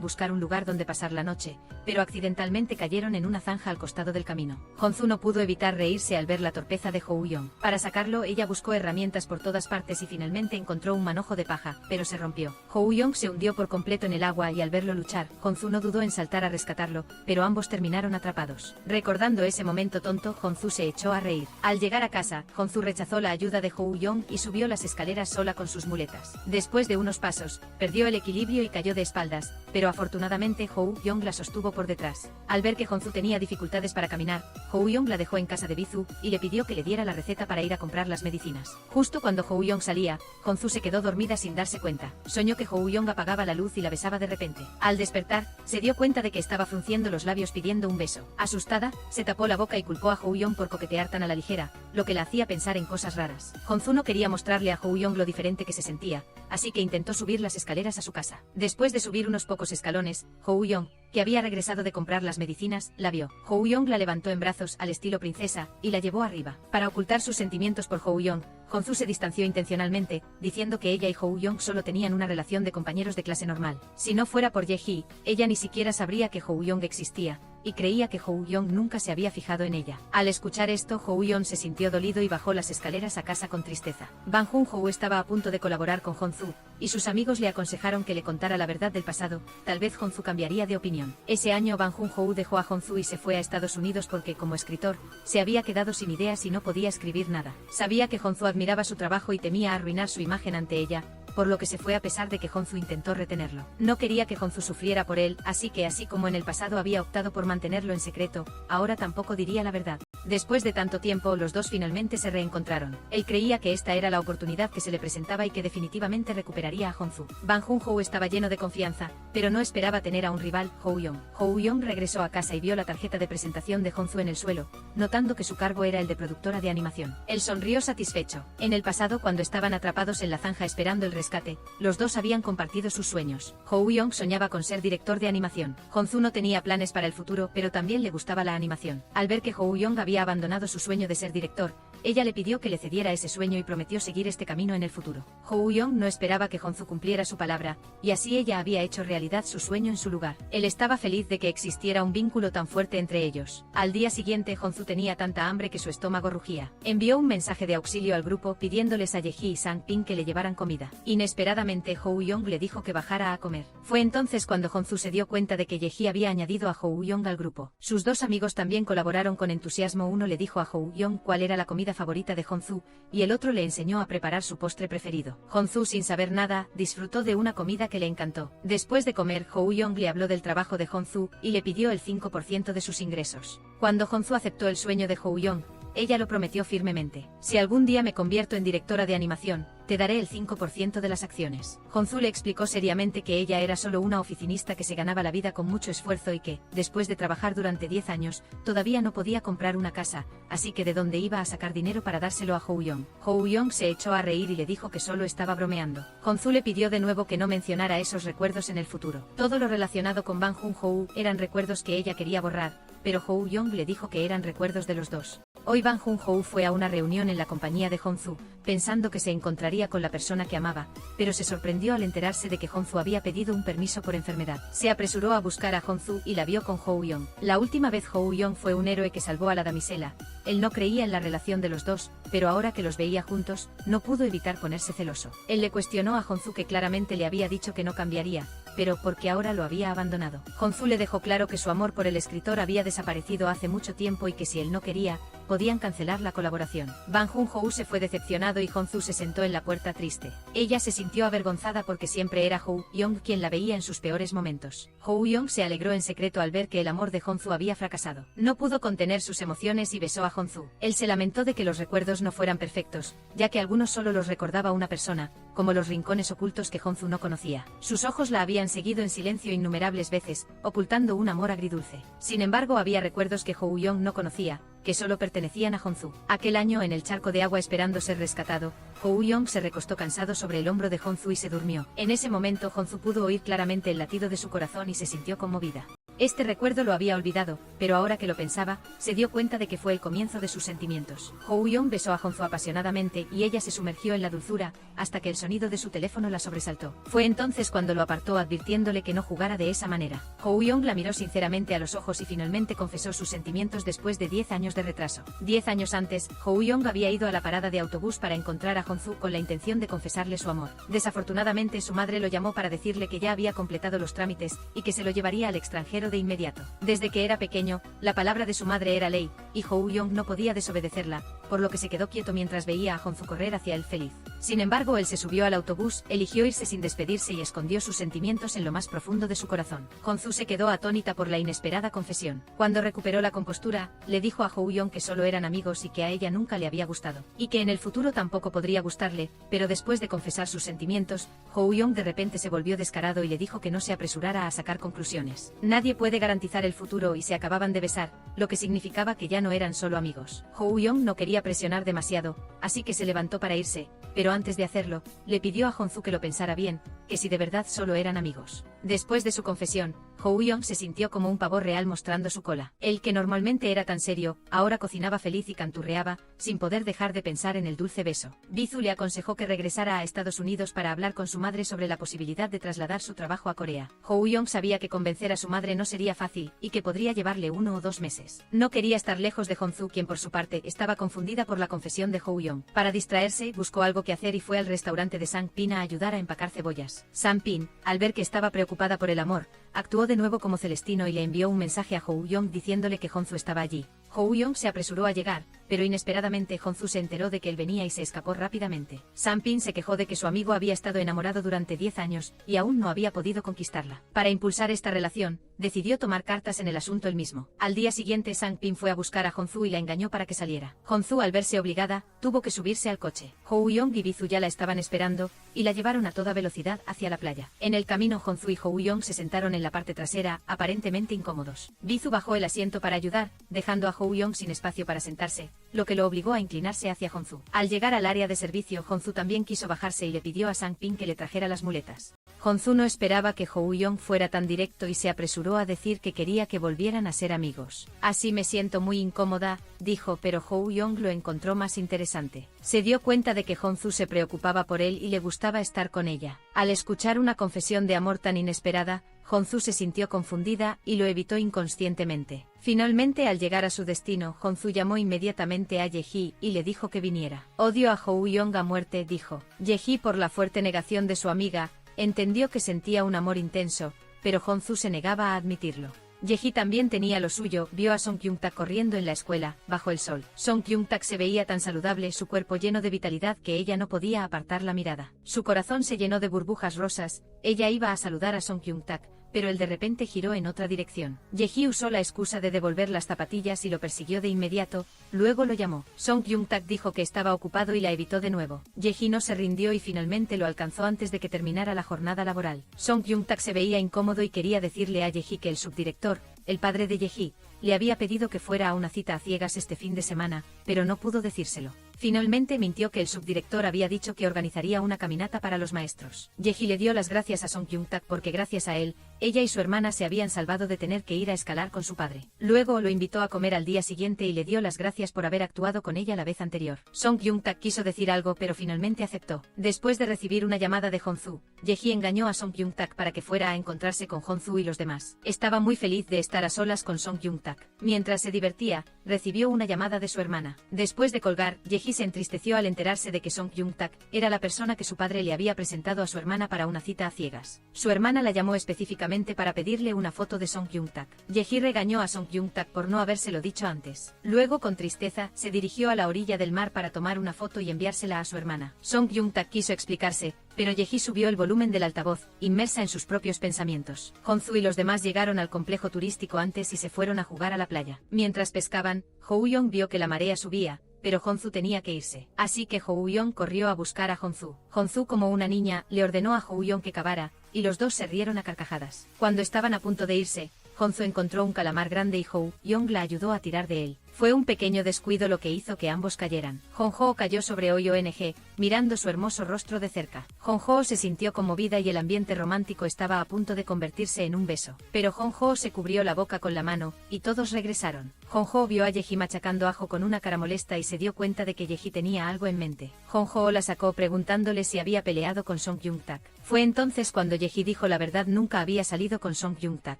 buscar un lugar donde pasar la noche, pero accidentalmente cayeron en una zanja al costado del camino. Hong-zu no pudo evitar reírse al ver la torpeza de Hou-yong. Para sacarlo, ella buscó herramientas por todas partes y finalmente encontró un manojo de paja, pero se rompió. Hou-yong se hundió por completo en el agua y al verlo luchar, Hong-zu no dudó en saltar a rescatarlo, pero ambos terminaron atrapados. Recordando ese momento tonto, Hong-zu se echó a reír. Al llegar a casa, Hong-zu rechazó la ayuda de Hou-yong y subió las escaleras sola con sus muletas. Después de unos pasos, perdió el equilibrio y cayó de espaldas, pero afortunadamente Hou-yong la sostuvo por detrás. Al ver que Hong-zu tenía dificultades para caminar, Hou-yong la dejó en casa de Bizu y le pidió que le diera la receta para ir a comprar las medicinas. Justo cuando Hou-yong salía, Hong-zu se quedó dormida sin darse cuenta. Soñó que Hou-yong apagaba la luz y la besaba de repente. Al despertar, se dio cuenta de que estaba frunciendo los labios pidiendo un beso. Asustada, se tapó la boca y culpó a Hou-yong por coquetear tan a la ligera, lo que la hacía pensar en cosas raras. Hong-zu no quería mostrarle a Hou-yong lo diferente que se sentía, así que intentó subir las escaleras a su casa. Después de subir unos pocos escalones, Hou-yong, que había regresado de comprar las medicinas, la vio. Hou-yong la levantó en brazos al estilo princesa y la llevó arriba. Para ocultar sus sentimientos por Hou-yong, Hong-zu se distanció intencionalmente, diciendo que ella y Hou-yong solo tenían una relación de compañeros de clase normal. Si no fuera por Yeji, ella ni siquiera sabría que Hou-yong existía, y creía que Hou-yong nunca se había fijado en ella. Al escuchar esto, Hou-yong se sintió dolido y bajó las escaleras a casa con tristeza. Ban Jun-ho estaba a punto de colaborar con Hong-zu, y sus amigos le aconsejaron que le contara la verdad del pasado, tal vez Hong-zu cambiaría de opinión. Ese año Ban Jun-ho dejó a Hong-zu y se fue a Estados Unidos porque, como escritor, se había quedado sin ideas y no podía escribir nada. Sabía que Hong-zu admiraba su trabajo y temía arruinar su imagen ante ella, por lo que se fue a pesar de que Hong-zu intentó retenerlo. No quería que Hong-zu sufriera por él, así que así como en el pasado había optado por mantenerlo en secreto, ahora tampoco diría la verdad. Después de tanto tiempo, los dos finalmente se reencontraron. Él creía que esta era la oportunidad que se le presentaba y que definitivamente recuperaría a Hong-zu. Ban Jun-ho estaba lleno de confianza, pero no esperaba tener a un rival, Hou-yong. Hou-yong regresó a casa y vio la tarjeta de presentación de Hong-zu en el suelo, notando que su cargo era el de productora de animación. Él sonrió satisfecho. En el pasado, cuando estaban atrapados en la zanja esperando el rescate, los dos habían compartido sus sueños. Hou-yong soñaba con ser director de animación. Hong-zu no tenía planes para el futuro, pero también le gustaba la animación. Al ver que Hou-yong había abandonado su sueño de ser director, ella le pidió que le cediera ese sueño y prometió seguir este camino en el futuro. Hou-yong no esperaba que Hong-zu cumpliera su palabra, y así ella había hecho realidad su sueño en su lugar. Él estaba feliz de que existiera un vínculo tan fuerte entre ellos. Al día siguiente, Hong-zu tenía tanta hambre que su estómago rugía. Envió un mensaje de auxilio al grupo pidiéndoles a Yeji y Sang-pin que le llevaran comida. Inesperadamente, Hou-yong le dijo que bajara a comer. Fue entonces cuando Hong-zu se dio cuenta de que Yeji había añadido a Hou-yong al grupo. Sus dos amigos también colaboraron con entusiasmo. Uno le dijo a Hou-yong cuál era la comida favorita de Hong-zu, y el otro le enseñó a preparar su postre preferido. Hong-zu, sin saber nada, disfrutó de una comida que le encantó. Después de comer, Hou-yong le habló del trabajo de Hong-zu y le pidió el 5% de sus ingresos. Cuando Hong-zu aceptó el sueño de Hou-yong, Ella lo prometió firmemente. Si algún día me convierto en directora de animación, te daré el 5% de las acciones. Hongsu le explicó seriamente que ella era solo una oficinista que se ganaba la vida con mucho esfuerzo y que, después de trabajar durante 10 años, todavía no podía comprar una casa, así que de dónde iba a sacar dinero para dárselo a Hou-yong. Hou-yong se echó a reír y le dijo que solo estaba bromeando. Hongsu le pidió de nuevo que no mencionara esos recuerdos en el futuro. Todo lo relacionado con Bang Joon-ho eran recuerdos que ella quería borrar, pero Hou-yong le dijo que eran recuerdos de los dos. Hoy Bang Joon-ho fue a una reunión en la compañía de Hongsu, pensando que se encontraría con la persona que amaba, pero se sorprendió al enterarse de que Hongsu había pedido un permiso por enfermedad. Se apresuró a buscar a Hongsu y la vio con Hou-yong. La última vez Hou-yong fue un héroe que salvó a la damisela. Él no creía en la relación de los dos, pero ahora que los veía juntos, no pudo evitar ponerse celoso. Él le cuestionó a Hongsu que claramente le había dicho que no cambiaría, pero porque ahora lo había abandonado. Hongsu le dejó claro que su amor por el escritor había desaparecido hace mucho tiempo y que si él no quería, podían cancelar la colaboración. Bang Joon-ho se fue decepcionado y Hongsu se sentó en la puerta triste. Ella se sintió avergonzada porque siempre era Hou-yong quien la veía en sus peores momentos. Hou-yong se alegró en secreto al ver que el amor de Hongsu había fracasado. No pudo contener sus emociones y besó a Hongsu. Él se lamentó de que los recuerdos no fueran perfectos, ya que algunos solo los recordaba una persona, como los rincones ocultos que Hongsu no conocía. Sus ojos la habían seguido en silencio innumerables veces, ocultando un amor agridulce. Sin embargo, había recuerdos que Hou-yong no conocía, que solo pertenecían a Hongsu. Aquel año en el charco de agua esperando ser rescatado, Hou-yong se recostó cansado sobre el hombro de Hongsu y se durmió. En ese momento Hongsu pudo oír claramente el latido de su corazón y se sintió conmovida. Este recuerdo lo había olvidado, pero ahora que lo pensaba, se dio cuenta de que fue el comienzo de sus sentimientos. Hou-yong besó a Hongsu apasionadamente y ella se sumergió en la dulzura, hasta que el sonido de su teléfono la sobresaltó. Fue entonces cuando lo apartó advirtiéndole que no jugara de esa manera. Hou-yong la miró sinceramente a los ojos y finalmente confesó sus sentimientos después de 10 años de retraso. 10 años antes, Hou-yong había ido a la parada de autobús para encontrar a Hongsu con la intención de confesarle su amor. Desafortunadamente su madre lo llamó para decirle que ya había completado los trámites y que se lo llevaría al extranjero de inmediato. Desde que era pequeño, la palabra de su madre era ley, y Hou-yong no podía desobedecerla, por lo que se quedó quieto mientras veía a Hongsu correr hacia él feliz. Sin embargo, él se subió al autobús, eligió irse sin despedirse y escondió sus sentimientos en lo más profundo de su corazón. Hongsu se quedó atónita por la inesperada confesión. Cuando recuperó la compostura, le dijo a Hou-yong que solo eran amigos y que a ella nunca le había gustado, y que en el futuro tampoco podría gustarle, pero después de confesar sus sentimientos, Hou-yong de repente se volvió descarado y le dijo que no se apresurara a sacar conclusiones. Nadie puede garantizar el futuro y se acababan de besar, lo que significaba que ya no eran solo amigos. Hou-yong no quería presionar demasiado, así que se levantó para irse, pero antes de hacerlo, le pidió a Hongsu que lo pensara bien, que si de verdad solo eran amigos. Después de su confesión, Hou-yong se sintió como un pavo real mostrando su cola. Él, que normalmente era tan serio, ahora cocinaba feliz y canturreaba, sin poder dejar de pensar en el dulce beso. Bizu le aconsejó que regresara a Estados Unidos para hablar con su madre sobre la posibilidad de trasladar su trabajo a Corea. Hou-yong sabía que convencer a su madre no sería fácil, y que podría llevarle 1 o 2 meses. No quería estar lejos de Hongsu, quien por su parte estaba confundida por la confesión de Hou-yong. Para distraerse, buscó algo que hacer y fue al restaurante de Sang-pin a ayudar a empacar cebollas. Sang-pin, al ver que estaba preocupada por el amor, actuó de nuevo como Celestino y le envió un mensaje a Hou-yong diciéndole que Hongsu estaba allí. Hou-yong se apresuró a llegar, pero inesperadamente Hongsu se enteró de que él venía y se escapó rápidamente. Sang-pin se quejó de que su amigo había estado enamorado durante 10 años, y aún no había podido conquistarla. Para impulsar esta relación, decidió tomar cartas en el asunto él mismo. Al día siguiente Sang-pin fue a buscar a Hongsu y la engañó para que saliera. Hongsu, al verse obligada, tuvo que subirse al coche. Hou-yong y Bizu ya la estaban esperando, y la llevaron a toda velocidad hacia la playa. En el camino Hongsu y Hou-yong se sentaron en la parte trasera, aparentemente incómodos. Bizu bajó el asiento para ayudar, dejando a Hou-yong sin espacio para sentarse, lo que lo obligó a inclinarse hacia Hongsu. Al llegar al área de servicio, Hongsu también quiso bajarse y le pidió a Sang-pin que le trajera las muletas. Hongsu no esperaba que Hou-yong fuera tan directo y se apresuró a decir que quería que volvieran a ser amigos. Así me siento muy incómoda, dijo, pero Hou-yong lo encontró más interesante. Se dio cuenta de que Hongsu se preocupaba por él y le gustaba estar con ella. Al escuchar una confesión de amor tan inesperada, Hongsu se sintió confundida y lo evitó inconscientemente. Finalmente, al llegar a su destino, Hongsu llamó inmediatamente a Ye-hee y le dijo que viniera. Odio a Hou-yong a muerte, dijo. Ye-hee, por la fuerte negación de su amiga, entendió que sentía un amor intenso, pero Hongsu se negaba a admitirlo. Ye-hee también tenía lo suyo, vio a Song Kyung-tak corriendo en la escuela, bajo el sol. Song Kyung-tak se veía tan saludable, su cuerpo lleno de vitalidad, que ella no podía apartar la mirada. Su corazón se llenó de burbujas rosas. Ella iba a saludar a Song Kyung-tak, pero él de repente giró en otra dirección. Yeji usó la excusa de devolver las zapatillas y lo persiguió de inmediato, luego lo llamó. Song Kyung-tak dijo que estaba ocupado y la evitó de nuevo. Yeji no se rindió y finalmente lo alcanzó antes de que terminara la jornada laboral. Song Kyung-tak se veía incómodo y quería decirle a Yeji que el subdirector, el padre de Yeji, le había pedido que fuera a una cita a ciegas este fin de semana, pero no pudo decírselo. Finalmente mintió que el subdirector había dicho que organizaría una caminata para los maestros. Yeji le dio las gracias a Song Kyung-tak porque gracias a él, ella y su hermana se habían salvado de tener que ir a escalar con su padre. Luego lo invitó a comer al día siguiente y le dio las gracias por haber actuado con ella la vez anterior. Song Kyung-tak quiso decir algo pero finalmente aceptó. Después de recibir una llamada de Hong-Soo, Yeji engañó a Song Kyung-tak para que fuera a encontrarse con Hong-Soo y los demás. Estaba muy feliz de estar a solas con Song Kyung-tak. Mientras se divertía, recibió una llamada de su hermana. Después de colgar, Yeji se entristeció al enterarse de que Song Kyung-tak era la persona que su padre le había presentado a su hermana para una cita a ciegas. Su hermana la llamó específicamente para pedirle una foto de Song Kyung-tak. Yeji regañó a Song Kyung-tak por no habérselo dicho antes. Luego, con tristeza, se dirigió a la orilla del mar para tomar una foto y enviársela a su hermana. Song Kyung-tak quiso explicarse, pero Yeji subió el volumen del altavoz, inmersa en sus propios pensamientos. Hong-Soo y los demás llegaron al complejo turístico antes y se fueron a jugar a la playa. Mientras pescaban, Ho-Young vio que la marea subía, pero Hong-Soo tenía que irse. Así que Ho-Young corrió a buscar a Hong-Soo. Hong-Soo, como una niña, le ordenó a Ho-Young que cavara, y los dos se rieron a carcajadas. Cuando estaban a punto de irse, Hong-Soo encontró un calamar grande y Ho-Young la ayudó a tirar de él. Fue un pequeño descuido lo que hizo que ambos cayeran. Hong-Ho cayó sobre Oyeong, mirando su hermoso rostro de cerca. Hong-Ho se sintió conmovida y el ambiente romántico estaba a punto de convertirse en un beso. Pero Hong-Ho se cubrió la boca con la mano, y todos regresaron. Hong-Ho vio a Yeji machacando ajo con una cara molesta y se dio cuenta de que Yeji tenía algo en mente. Hong-Ho la sacó preguntándole si había peleado con Song Kyung-tak. Fue entonces cuando Yeji dijo la verdad: nunca había salido con Song Kyung-tak.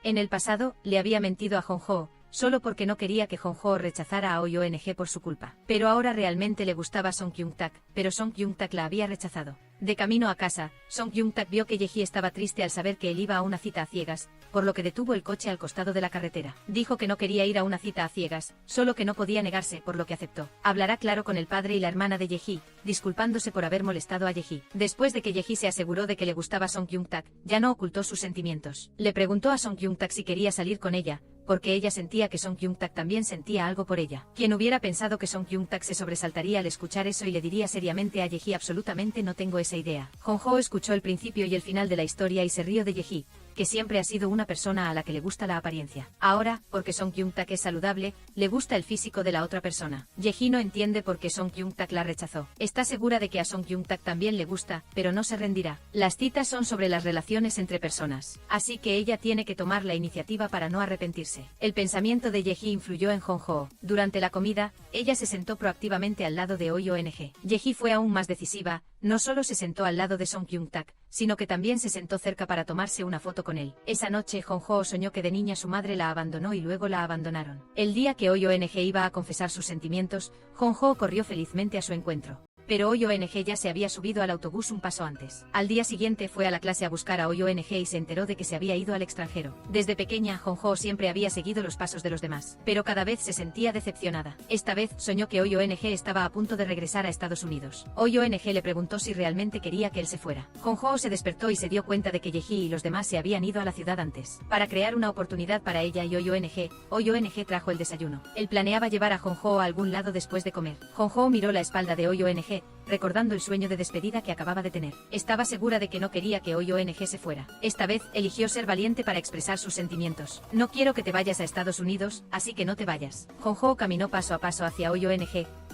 En el pasado, le había mentido a Hong-Ho, solo porque no quería que Hong-Ho rechazara a Oyeong por su culpa. Pero ahora realmente le gustaba Song Kyung-tak, pero Song Kyung-tak la había rechazado. De camino a casa, Song Kyung-tak vio que Yeji estaba triste al saber que él iba a una cita a ciegas, por lo que detuvo el coche al costado de la carretera. Dijo que no quería ir a una cita a ciegas, solo que no podía negarse, por lo que aceptó. Hablará claro con el padre y la hermana de Yeji, disculpándose por haber molestado a Yeji. Después de que Yeji se aseguró de que le gustaba Song Kyung-tak, ya no ocultó sus sentimientos. Le preguntó a Song Kyung-tak si quería salir con ella, porque ella sentía que Song Kyung-tak también sentía algo por ella. Quien hubiera pensado que Song Kyung-tak se sobresaltaría al escuchar eso y le diría seriamente a Yeji: absolutamente no tengo esa idea. Hong-Ho escuchó el principio y el final de la historia y se rió de Yeji, que siempre ha sido una persona a la que le gusta la apariencia. Ahora, porque Song Kyung-tak es saludable, le gusta el físico de la otra persona. Yeji no entiende por qué Song Kyung-tak la rechazó. Está segura de que a Song Kyung-tak también le gusta, pero no se rendirá. Las citas son sobre las relaciones entre personas, así que ella tiene que tomar la iniciativa para no arrepentirse. El pensamiento de Yeji influyó en Hong-Ho. Durante la comida, ella se sentó proactivamente al lado de Oyeong. Yeji fue aún más decisiva, no solo se sentó al lado de Song Kyung-tak, sino que también se sentó cerca para tomarse una foto con él. Esa noche Hong-Ho soñó que de niña su madre la abandonó y luego la abandonaron. El día que Oyeong iba a confesar sus sentimientos, Hong-Ho corrió felizmente a su encuentro. Pero Oyeong ya se había subido al autobús un paso antes. Al día siguiente fue a la clase a buscar a Oyeong y se enteró de que se había ido al extranjero. Desde pequeña, Hong-Ho siempre había seguido los pasos de los demás, pero cada vez se sentía decepcionada. Esta vez, soñó que Oyeong estaba a punto de regresar a Estados Unidos. Oyeong le preguntó si realmente quería que él se fuera. Hong-Ho se despertó y se dio cuenta de que Yeji y los demás se habían ido a la ciudad antes. Para crear una oportunidad para ella y Oyeong trajo el desayuno. Él planeaba llevar a Hong-Ho a algún lado después de comer. Hong-Ho miró la espalda de Oyeong, recordando el sueño de despedida que acababa de tener. Estaba segura de que no quería que Oyeong se fuera. Esta vez, eligió ser valiente para expresar sus sentimientos. No quiero que te vayas a Estados Unidos, así que no te vayas. Hong-Ho caminó paso a paso hacia Oyeong,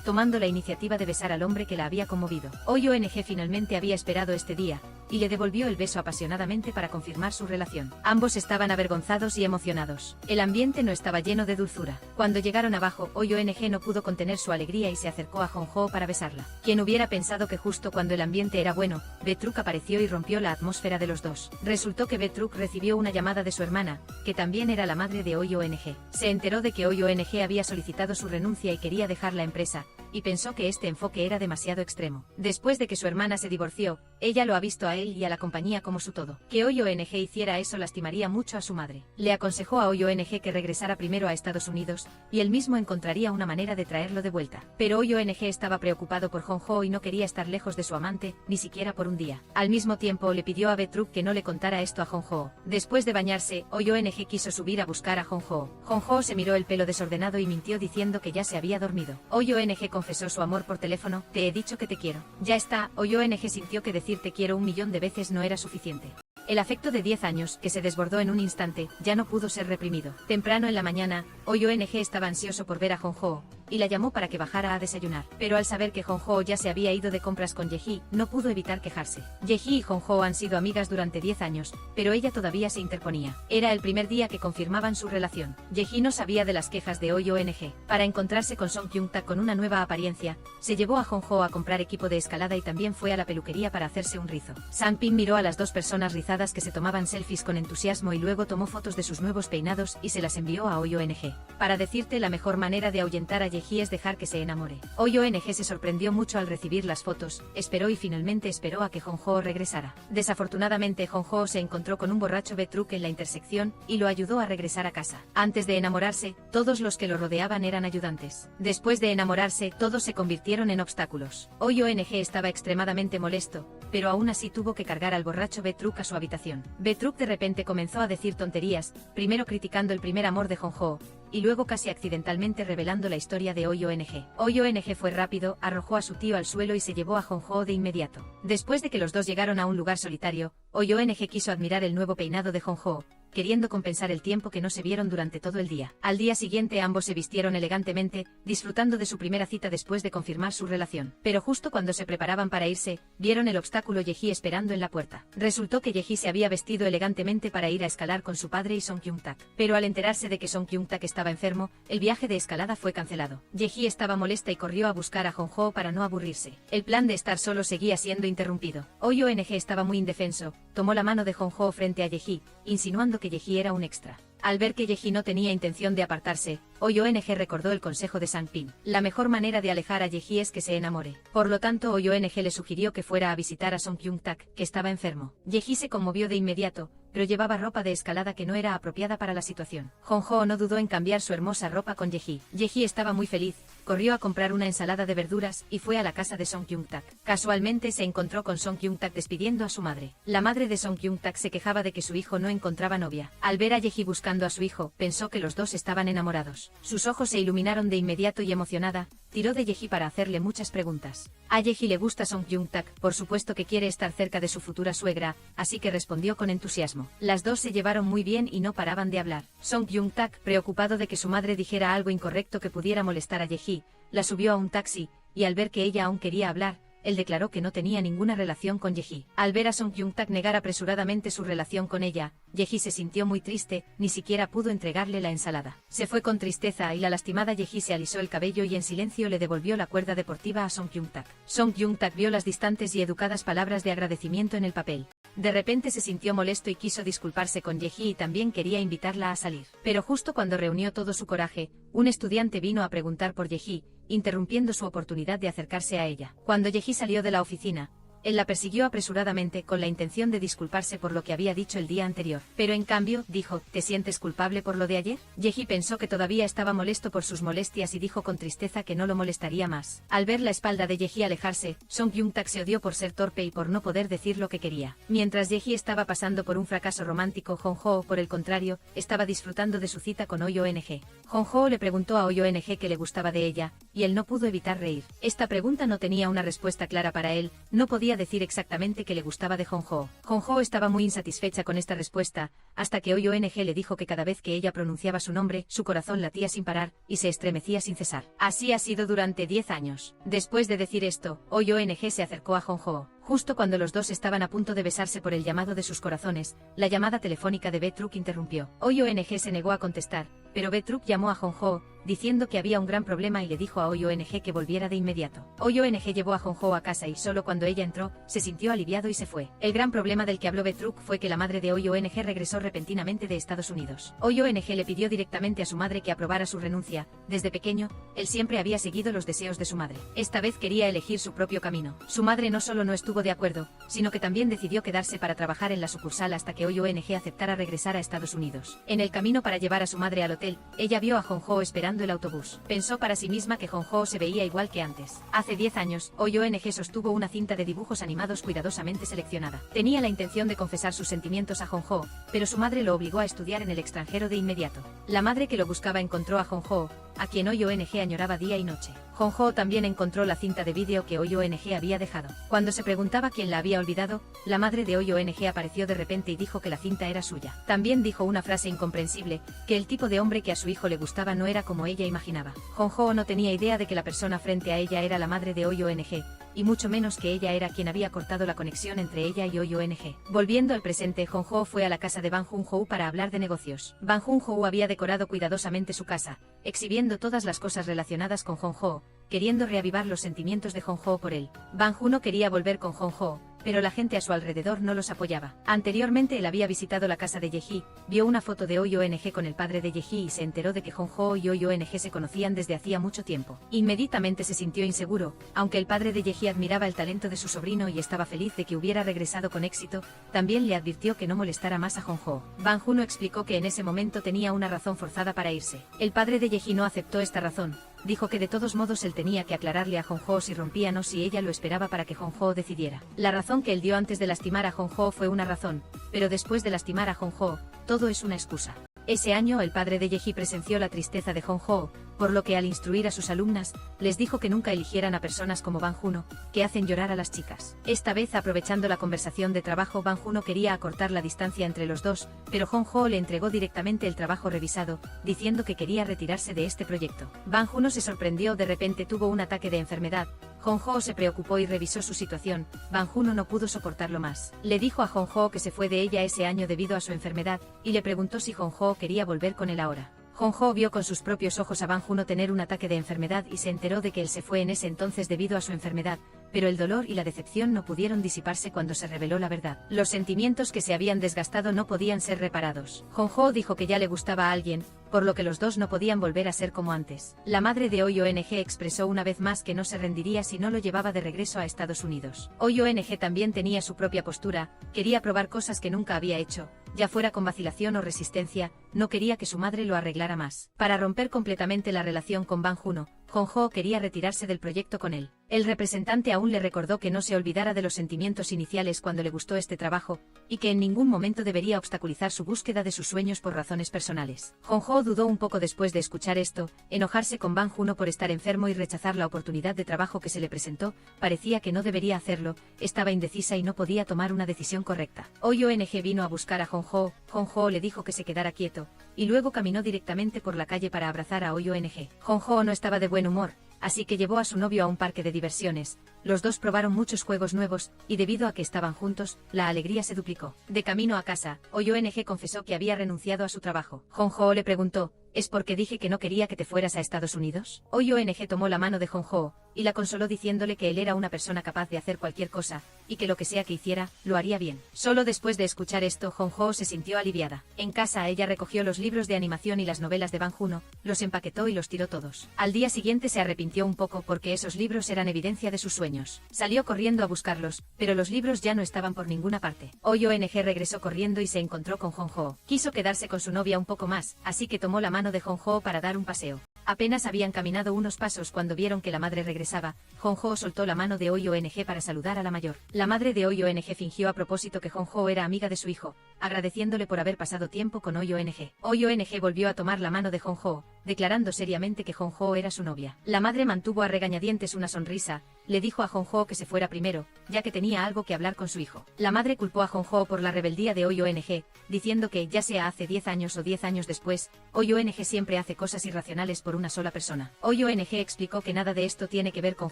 tomando la iniciativa de besar al hombre que la había conmovido. Oyeong finalmente había esperado este día, y le devolvió el beso apasionadamente para confirmar su relación. Ambos estaban avergonzados y emocionados. El ambiente no estaba lleno de dulzura. Cuando llegaron abajo, Oyeong no pudo contener su alegría y se acercó a Hong-Ho para besarla. Quien hubiera pensado que justo cuando el ambiente era bueno, Bae-truk apareció y rompió la atmósfera de los dos. Resultó que Bae-truk recibió una llamada de su hermana, que también era la madre de Oyeong. Se enteró de que Oyeong había solicitado su renuncia y quería dejar la empresa, y pensó que este enfoque era demasiado extremo. Después de que su hermana se divorció, ella lo ha visto a él y a la compañía como su todo. Que OYONG hiciera eso lastimaría mucho a su madre. Le aconsejó a OYONG que regresara primero a Estados Unidos, y él mismo encontraría una manera de traerlo de vuelta. Pero OYONG estaba preocupado por Hong-ho y no quería estar lejos de su amante, ni siquiera por un día. Al mismo tiempo le pidió a Bae-truk que no le contara esto a Hong-ho. Después de bañarse, OYONG quiso subir a buscar a Hong-ho. Hong-ho se miró el pelo desordenado y mintió diciendo que ya se había dormido. OYONG confesó su amor por teléfono: te he dicho que te quiero. Ya está. OYONG sintió que decir te quiero 1.000.000 de veces no era suficiente. El afecto de 10 años, que se desbordó en un instante, ya no pudo ser reprimido. Temprano en la mañana, OYONG estaba ansioso por ver a Hong-ho, y la llamó para que bajara a desayunar. Pero al saber que Hong-ho ya se había ido de compras con Ye-hee, no pudo evitar quejarse. Ye-hee y Hong-ho han sido amigas durante 10 años, pero ella todavía se interponía. Era el primer día que confirmaban su relación. Ye-hee no sabía de las quejas de OYONG. Para encontrarse con Song Kyung-tak con una nueva apariencia, se llevó a Hong-ho a comprar equipo de escalada y también fue a la peluquería para hacerse un rizo. Sang-bin miró a las dos personas rizadas que se tomaban selfies con entusiasmo y luego tomó fotos de sus nuevos peinados y se las envió a OYONG. Para decirte, la mejor manera de ahuyentar a Ye-hee es dejar que se enamore. OYONG se sorprendió mucho al recibir las fotos, esperó y finalmente esperó a que Hong-ho regresara. Desafortunadamente Hong-ho se encontró con un borracho Bae-truk en la intersección y lo ayudó a regresar a casa. Antes de enamorarse, todos los que lo rodeaban eran ayudantes. Después de enamorarse, todos se convirtieron en obstáculos. OYONG estaba extremadamente molesto, pero aún así tuvo que cargar al borracho Bae-truk a su habitación. Bae-truk de repente comenzó a decir tonterías, primero criticando el primer amor de Hong-ho, y luego casi accidentalmente revelando la historia de OYONG. OYONG fue rápido, arrojó a su tío al suelo y se llevó a Hong-ho de inmediato. Después de que los dos llegaron a un lugar solitario, OYONG quiso admirar el nuevo peinado de Hong-ho, queriendo compensar el tiempo que no se vieron durante todo el día. Al día siguiente ambos se vistieron elegantemente, disfrutando de su primera cita después de confirmar su relación. Pero justo cuando se preparaban para irse, vieron el obstáculo Ye-hee esperando en la puerta. Resultó que Ye-hee se había vestido elegantemente para ir a escalar con su padre y Song Kyung-tak. Pero al enterarse de que Song Kyung-tak estaba enfermo, el viaje de escalada fue cancelado. Ye-hee estaba molesta y corrió a buscar a Hong-ho para no aburrirse. El plan de estar solo seguía siendo interrumpido. OYONG estaba muy indefenso, tomó la mano de Hong-ho frente a Ye-hee, insinuando que Ye-hee era un extra. Al ver que Ye-hee no tenía intención de apartarse, OYONG recordó el consejo de Sang-bin. La mejor manera de alejar a Ye-hee es que se enamore. Por lo tanto, OYONG le sugirió que fuera a visitar a Song Kyung-tak, que estaba enfermo. Ye-hee se conmovió de inmediato, pero llevaba ropa de escalada que no era apropiada para la situación. Hong-ho no dudó en cambiar su hermosa ropa con Ye-hee. Ye-hee estaba muy feliz, corrió a comprar una ensalada de verduras y fue a la casa de Song Kyung-tak. Casualmente se encontró con Song Kyung-tak despidiendo a su madre. La madre de Song Kyung-tak se quejaba de que su hijo no encontraba novia. Al ver a Ye-hee buscando a su hijo, pensó que los dos estaban enamorados. Sus ojos se iluminaron de inmediato y emocionada, tiró de Ye-hee para hacerle muchas preguntas. A Ye-hee le gusta Song Kyung-tak, por supuesto que quiere estar cerca de su futura suegra, así que respondió con entusiasmo. Las dos se llevaron muy bien y no paraban de hablar. Song Kyung-tak, preocupado de que su madre dijera algo incorrecto que pudiera molestar a Ye-hee, la subió a un taxi, y al ver que ella aún quería hablar, él declaró que no tenía ninguna relación con Ye-hee. Al ver a Song Kyung-tak negar apresuradamente su relación con ella, Ye-hee se sintió muy triste, ni siquiera pudo entregarle la ensalada. Se fue con tristeza y la lastimada Ye-hee se alisó el cabello y en silencio le devolvió la cuerda deportiva a Song Kyung-tak. Song Kyung-tak vio las distantes y educadas palabras de agradecimiento en el papel. De repente se sintió molesto y quiso disculparse con Ye-hee y también quería invitarla a salir. Pero justo cuando reunió todo su coraje, un estudiante vino a preguntar por Ye-hee, interrumpiendo su oportunidad de acercarse a ella. Cuando Ye-hee salió de la oficina, él la persiguió apresuradamente con la intención de disculparse por lo que había dicho el día anterior. Pero en cambio, dijo, ¿te sientes culpable por lo de ayer? Ye-hee pensó que todavía estaba molesto por sus molestias y dijo con tristeza que no lo molestaría más. Al ver la espalda de Ye-hee alejarse, Song Kyung-tak se odió por ser torpe y por no poder decir lo que quería. Mientras Ye-hee estaba pasando por un fracaso romántico, Hong-ho, por el contrario, estaba disfrutando de su cita con OYONG. Hong-ho le preguntó a OYONG qué le gustaba de ella, y él no pudo evitar reír. Esta pregunta no tenía una respuesta clara para él, no podía decir exactamente que le gustaba de Hong-ho. Hong-ho estaba muy insatisfecha con esta respuesta, hasta que OYONG le dijo que cada vez que ella pronunciaba su nombre, su corazón latía sin parar, y se estremecía sin cesar. Así ha sido durante 10 años. Después de decir esto, OYONG se acercó a Hong-ho. Justo cuando los dos estaban a punto de besarse por el llamado de sus corazones, la llamada telefónica de Bae-truk interrumpió. OYONG se negó a contestar, pero Bae-truk llamó a Hong-ho, diciendo que había un gran problema y le dijo a OIONG que volviera de inmediato. OIONG llevó a Honjo a casa y solo cuando ella entró, se sintió aliviado y se fue. El gran problema del que habló Betruk fue que la madre de OIONG regresó repentinamente de Estados Unidos. OIONG le pidió directamente a su madre que aprobara su renuncia. Desde pequeño, él siempre había seguido los deseos de su madre. Esta vez quería elegir su propio camino. Su madre no solo no estuvo de acuerdo, sino que también decidió quedarse para trabajar en la sucursal hasta que OIONG aceptara regresar a Estados Unidos. En el camino para llevar a su madre al hotel, ella vio a Honjo esperando el autobús. Pensó para sí misma que Honjo se veía igual que antes. Hace 10 años, OIONG sostuvo una cinta de dibujos animados cuidadosamente seleccionada. Tenía la intención de confesar sus sentimientos a Honjo, pero su madre lo obligó a estudiar en el extranjero de inmediato. La madre que lo buscaba encontró a Honjo, a quien OIONG añoraba día y noche. Honjo también encontró la cinta de vídeo que OIONG había dejado. Cuando se preguntaba quién la había olvidado, la madre de OIONG apareció de repente y dijo que la cinta era suya. También dijo una frase incomprensible, que el tipo de hombre que a su hijo le gustaba no era como ella imaginaba. Honjo no tenía idea de que la persona frente a ella era la madre de OIONG, y mucho menos que ella era quien había cortado la conexión entre ella y OIONG. Volviendo al presente, Honjo fue a la casa de Ban Junho para hablar de negocios. Ban Junho había decorado cuidadosamente su casa, exhibiendo todas las cosas relacionadas con Honjo, queriendo reavivar los sentimientos de Honjo por él. Ban Junho quería volver con Honjo, pero la gente a su alrededor no los apoyaba. Anteriormente él había visitado la casa de Yeji, vio una foto de OIONG con el padre de Yeji y se enteró de que Honjo y OIONG se conocían desde hacía mucho tiempo. Inmediatamente se sintió inseguro, aunque el padre de Yeji admiraba el talento de su sobrino y estaba feliz de que hubiera regresado con éxito, también le advirtió que no molestara más a Honjo. Ban Junho explicó que en ese momento tenía una razón forzada para irse. El padre de Yeji no aceptó esta razón. Dijo que de todos modos él tenía que aclararle a Honjo si rompían o si ella lo esperaba para que Honjo decidiera. La razón que él dio antes de lastimar a Honjo fue una razón, pero después de lastimar a Honjo, todo es una excusa. Ese año el padre de Yeji presenció la tristeza de Honjo, por lo que al instruir a sus alumnas, les dijo que nunca eligieran a personas como Ban Junho, que hacen llorar a las chicas. Esta vez, aprovechando la conversación de trabajo, Ban Junho quería acortar la distancia entre los dos, pero Honjo le entregó directamente el trabajo revisado, diciendo que quería retirarse de este proyecto. Ban Junho se sorprendió, de repente tuvo un ataque de enfermedad. Honjo se preocupó y revisó su situación. Ban Junho no pudo soportarlo más. Le dijo a Honjo que se fue de ella ese año debido a su enfermedad, y le preguntó si Honjo quería volver con él ahora. Honjo vio con sus propios ojos a Ban Junho tener un ataque de enfermedad y se enteró de que él se fue en ese entonces debido a su enfermedad, pero el dolor y la decepción no pudieron disiparse cuando se reveló la verdad. Los sentimientos que se habían desgastado no podían ser reparados. Honjo dijo que ya le gustaba a alguien, por lo que los dos no podían volver a ser como antes. La madre de OIONG expresó una vez más que no se rendiría si no lo llevaba de regreso a Estados Unidos. OIONG también tenía su propia postura, quería probar cosas que nunca había hecho, ya fuera con vacilación o resistencia, no quería que su madre lo arreglara más. Para romper completamente la relación con Ban Junho, Honjo quería retirarse del proyecto con él. El representante aún le recordó que no se olvidara de los sentimientos iniciales cuando le gustó este trabajo, y que en ningún momento debería obstaculizar su búsqueda de sus sueños por razones personales. Honjo dudó un poco después de escuchar esto, enojarse con Ban Junho por estar enfermo y rechazar la oportunidad de trabajo que se le presentó, parecía que no debería hacerlo, estaba indecisa y no podía tomar una decisión correcta. OIONG vino a buscar a Honjo, Honjo le dijo que se quedara quieto, y luego caminó directamente por la calle para abrazar a OIONG. Honjo no estaba de buen humor, así que llevó a su novio a un parque de diversiones. Los dos probaron muchos juegos nuevos, y debido a que estaban juntos, la alegría se duplicó. De camino a casa, OIONG confesó que había renunciado a su trabajo. Honjo le preguntó, ¿es porque dije que no quería que te fueras a Estados Unidos? OIONG tomó la mano de Honjo, y la consoló diciéndole que él era una persona capaz de hacer cualquier cosa, y que lo que sea que hiciera, lo haría bien. Solo después de escuchar esto, Honjo se sintió aliviada. En casa ella recogió los libros de animación y las novelas de Ban Junho, los empaquetó y los tiró todos. Al día siguiente se arrepintió un poco porque esos libros eran evidencia de sus sueños. Salió corriendo a buscarlos, pero los libros ya no estaban por ninguna parte. OIONG regresó corriendo y se encontró con Honjo. Quiso quedarse con su novia un poco más, así que tomó la mano de Honjo para dar un paseo. Apenas habían caminado unos pasos cuando vieron que la madre regresaba. Honjo soltó la mano de OIONG para saludar a la mayor. La madre de OIONG fingió a propósito que Honjo era amiga de su hijo, agradeciéndole por haber pasado tiempo con OIONG. OIONG volvió a tomar la mano de Honjo, declarando seriamente que Honjo era su novia. La madre mantuvo a regañadientes una sonrisa, le dijo a Honjo que se fuera primero, ya que tenía algo que hablar con su hijo. La madre culpó a Honjo por la rebeldía de OIONG, diciendo que, ya sea hace 10 años o 10 años después, OIONG siempre hace cosas irracionales por una sola persona. OIONG explicó que nada de esto tiene que ver con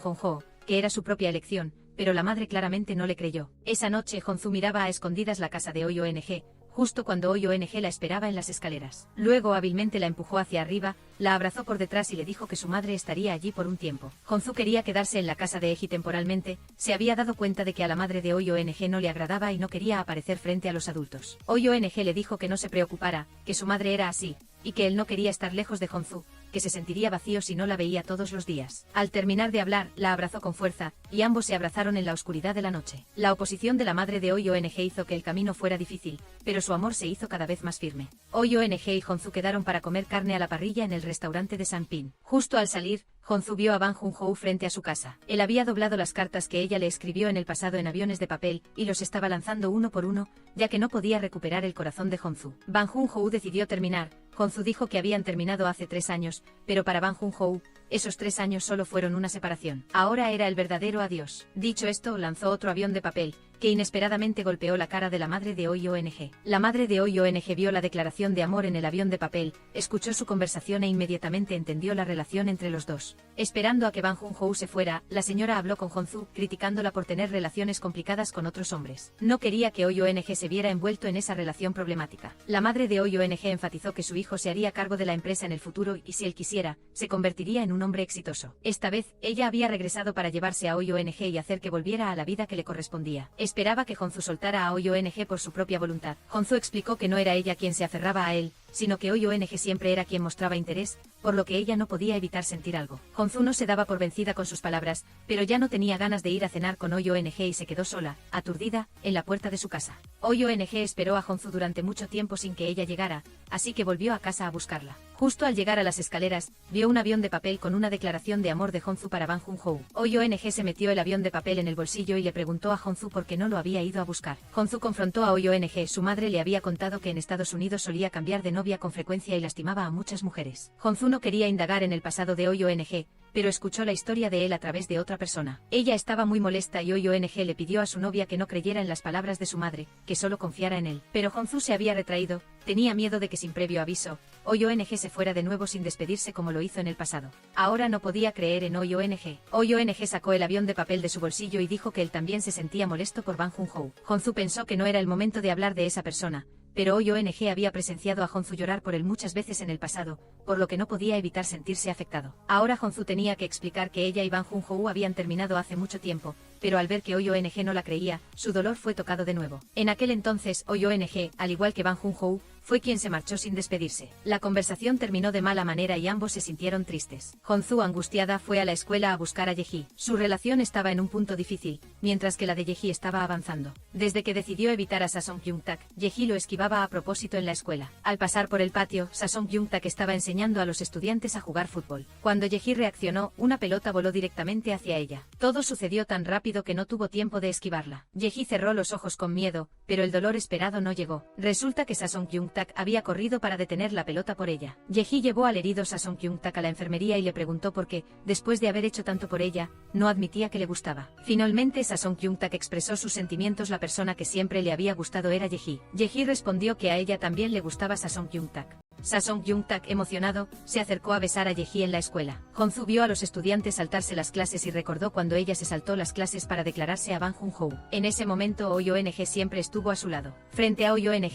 Honjo, que era su propia elección, pero la madre claramente no le creyó. Esa noche Honzu miraba a escondidas la casa de OIONG. justo cuando Oyong la esperaba en las escaleras. Luego hábilmente la empujó hacia arriba, la abrazó por detrás y le dijo que su madre estaría allí por un tiempo. Hongsu quería quedarse en la casa de Eji temporalmente, se había dado cuenta de que a la madre de Oyong no le agradaba y no quería aparecer frente a los adultos. Oyong le dijo que no se preocupara, que su madre era así, y que él no quería estar lejos de Hongsu, que se sentiría vacío si no la veía todos los días. Al terminar de hablar, la abrazó con fuerza, y ambos se abrazaron en la oscuridad de la noche. La oposición de la madre de Oyong hizo que el camino fuera difícil, pero su amor se hizo cada vez más firme. Oyong y Hongsu quedaron para comer carne a la parrilla en el restaurante de Sanpin. Justo al salir, Hongsu vio a Bang Joon-ho frente a su casa. Él había doblado las cartas que ella le escribió en el pasado en aviones de papel, y los estaba lanzando uno por uno, ya que no podía recuperar el corazón de Hongsu. Bang Joon-ho decidió terminar. Hongsu dijo que habían terminado hace 3 años, pero para Bang Joon-ho, esos 3 años solo fueron una separación. Ahora era el verdadero adiós. Dicho esto, lanzó otro avión de papel, que inesperadamente golpeó la cara de la madre de Oyong. La madre de Oyong vio la declaración de amor en el avión de papel, escuchó su conversación e inmediatamente entendió la relación entre los dos. Esperando a que Bang Joon-ho se fuera, la señora habló con Hongsu, criticándola por tener relaciones complicadas con otros hombres. No quería que Oyong se viera envuelto en esa relación problemática. La madre de Oyong enfatizó que su hijo se haría cargo de la empresa en el futuro y si él quisiera, se convertiría en un hombre exitoso. Esta vez, ella había regresado para llevarse a Oyong y hacer que volviera a la vida que le correspondía. Esperaba que Hongsu soltara a Oyong por su propia voluntad. Hongsu explicó que no era ella quien se aferraba a él, sino que Oyong siempre era quien mostraba interés, por lo que ella no podía evitar sentir algo. Hongsu no se daba por vencida con sus palabras, pero ya no tenía ganas de ir a cenar con Oyong y se quedó sola, aturdida, en la puerta de su casa. Oyong esperó a Hongsu durante mucho tiempo sin que ella llegara, así que volvió a casa a buscarla. Justo al llegar a las escaleras, vio un avión de papel con una declaración de amor de Hongsu para Bang Joon-ho. Oyong se metió el avión de papel en el bolsillo y le preguntó a Hongsu por qué no lo había ido a buscar. Hongsu confrontó a Oyong, su madre le había contado que en Estados Unidos solía cambiar de novia con frecuencia y lastimaba a muchas mujeres. Hongsu no quería indagar en el pasado de Oyong, pero escuchó la historia de él a través de otra persona. Ella estaba muy molesta y Oyong le pidió a su novia que no creyera en las palabras de su madre, que solo confiara en él. Pero Hongsu se había retraído, tenía miedo de que sin previo aviso, Oyong se fuera de nuevo sin despedirse como lo hizo en el pasado. Ahora no podía creer en Oyong. Oyong sacó el avión de papel de su bolsillo y dijo que él también se sentía molesto por Bang Joon-ho. Hongsu pensó que no era el momento de hablar de esa persona, pero Oyong había presenciado a Hongsu llorar por él muchas veces en el pasado, por lo que no podía evitar sentirse afectado. Ahora Hongsu tenía que explicar que ella y Bang Joon-ho habían terminado hace mucho tiempo, pero al ver que Oyong no la creía, su dolor fue tocado de nuevo. En aquel entonces, Oyong, al igual que Bang Joon-ho, fue quien se marchó sin despedirse. La conversación terminó de mala manera y ambos se sintieron tristes. Hongsu, angustiada, fue a la escuela a buscar a Yeji. Su relación estaba en un punto difícil, mientras que la de Yeji estaba avanzando. Desde que decidió evitar a Sasong Kyung-tak, Yeji lo esquivaba a propósito en la escuela. Al pasar por el patio, Sasong Kyung-tak estaba enseñando a los estudiantes a jugar fútbol. Cuando Yeji reaccionó, una pelota voló directamente hacia ella. Todo sucedió tan rápido que no tuvo tiempo de esquivarla. Yeji cerró los ojos con miedo, pero el dolor esperado no llegó. Resulta que Sasong Kyung-tak había corrido para detener la pelota por ella. Yeji llevó al herido Sasong Kyung-tak a la enfermería y le preguntó por qué, después de haber hecho tanto por ella, no admitía que le gustaba. Finalmente Sasong Kyung-tak expresó sus sentimientos. La persona que siempre le había gustado era Yeji. Yeji respondió que a ella también le gustaba Sasong Kyung-tak. Sasong Kyung-tak, emocionado, se acercó a besar a Yeji en la escuela. Hongsu vio a los estudiantes saltarse las clases y recordó cuando ella se saltó las clases para declararse a Bang Joon-ho. En ese momento Oyong siempre estuvo a su lado. Frente a Oyong,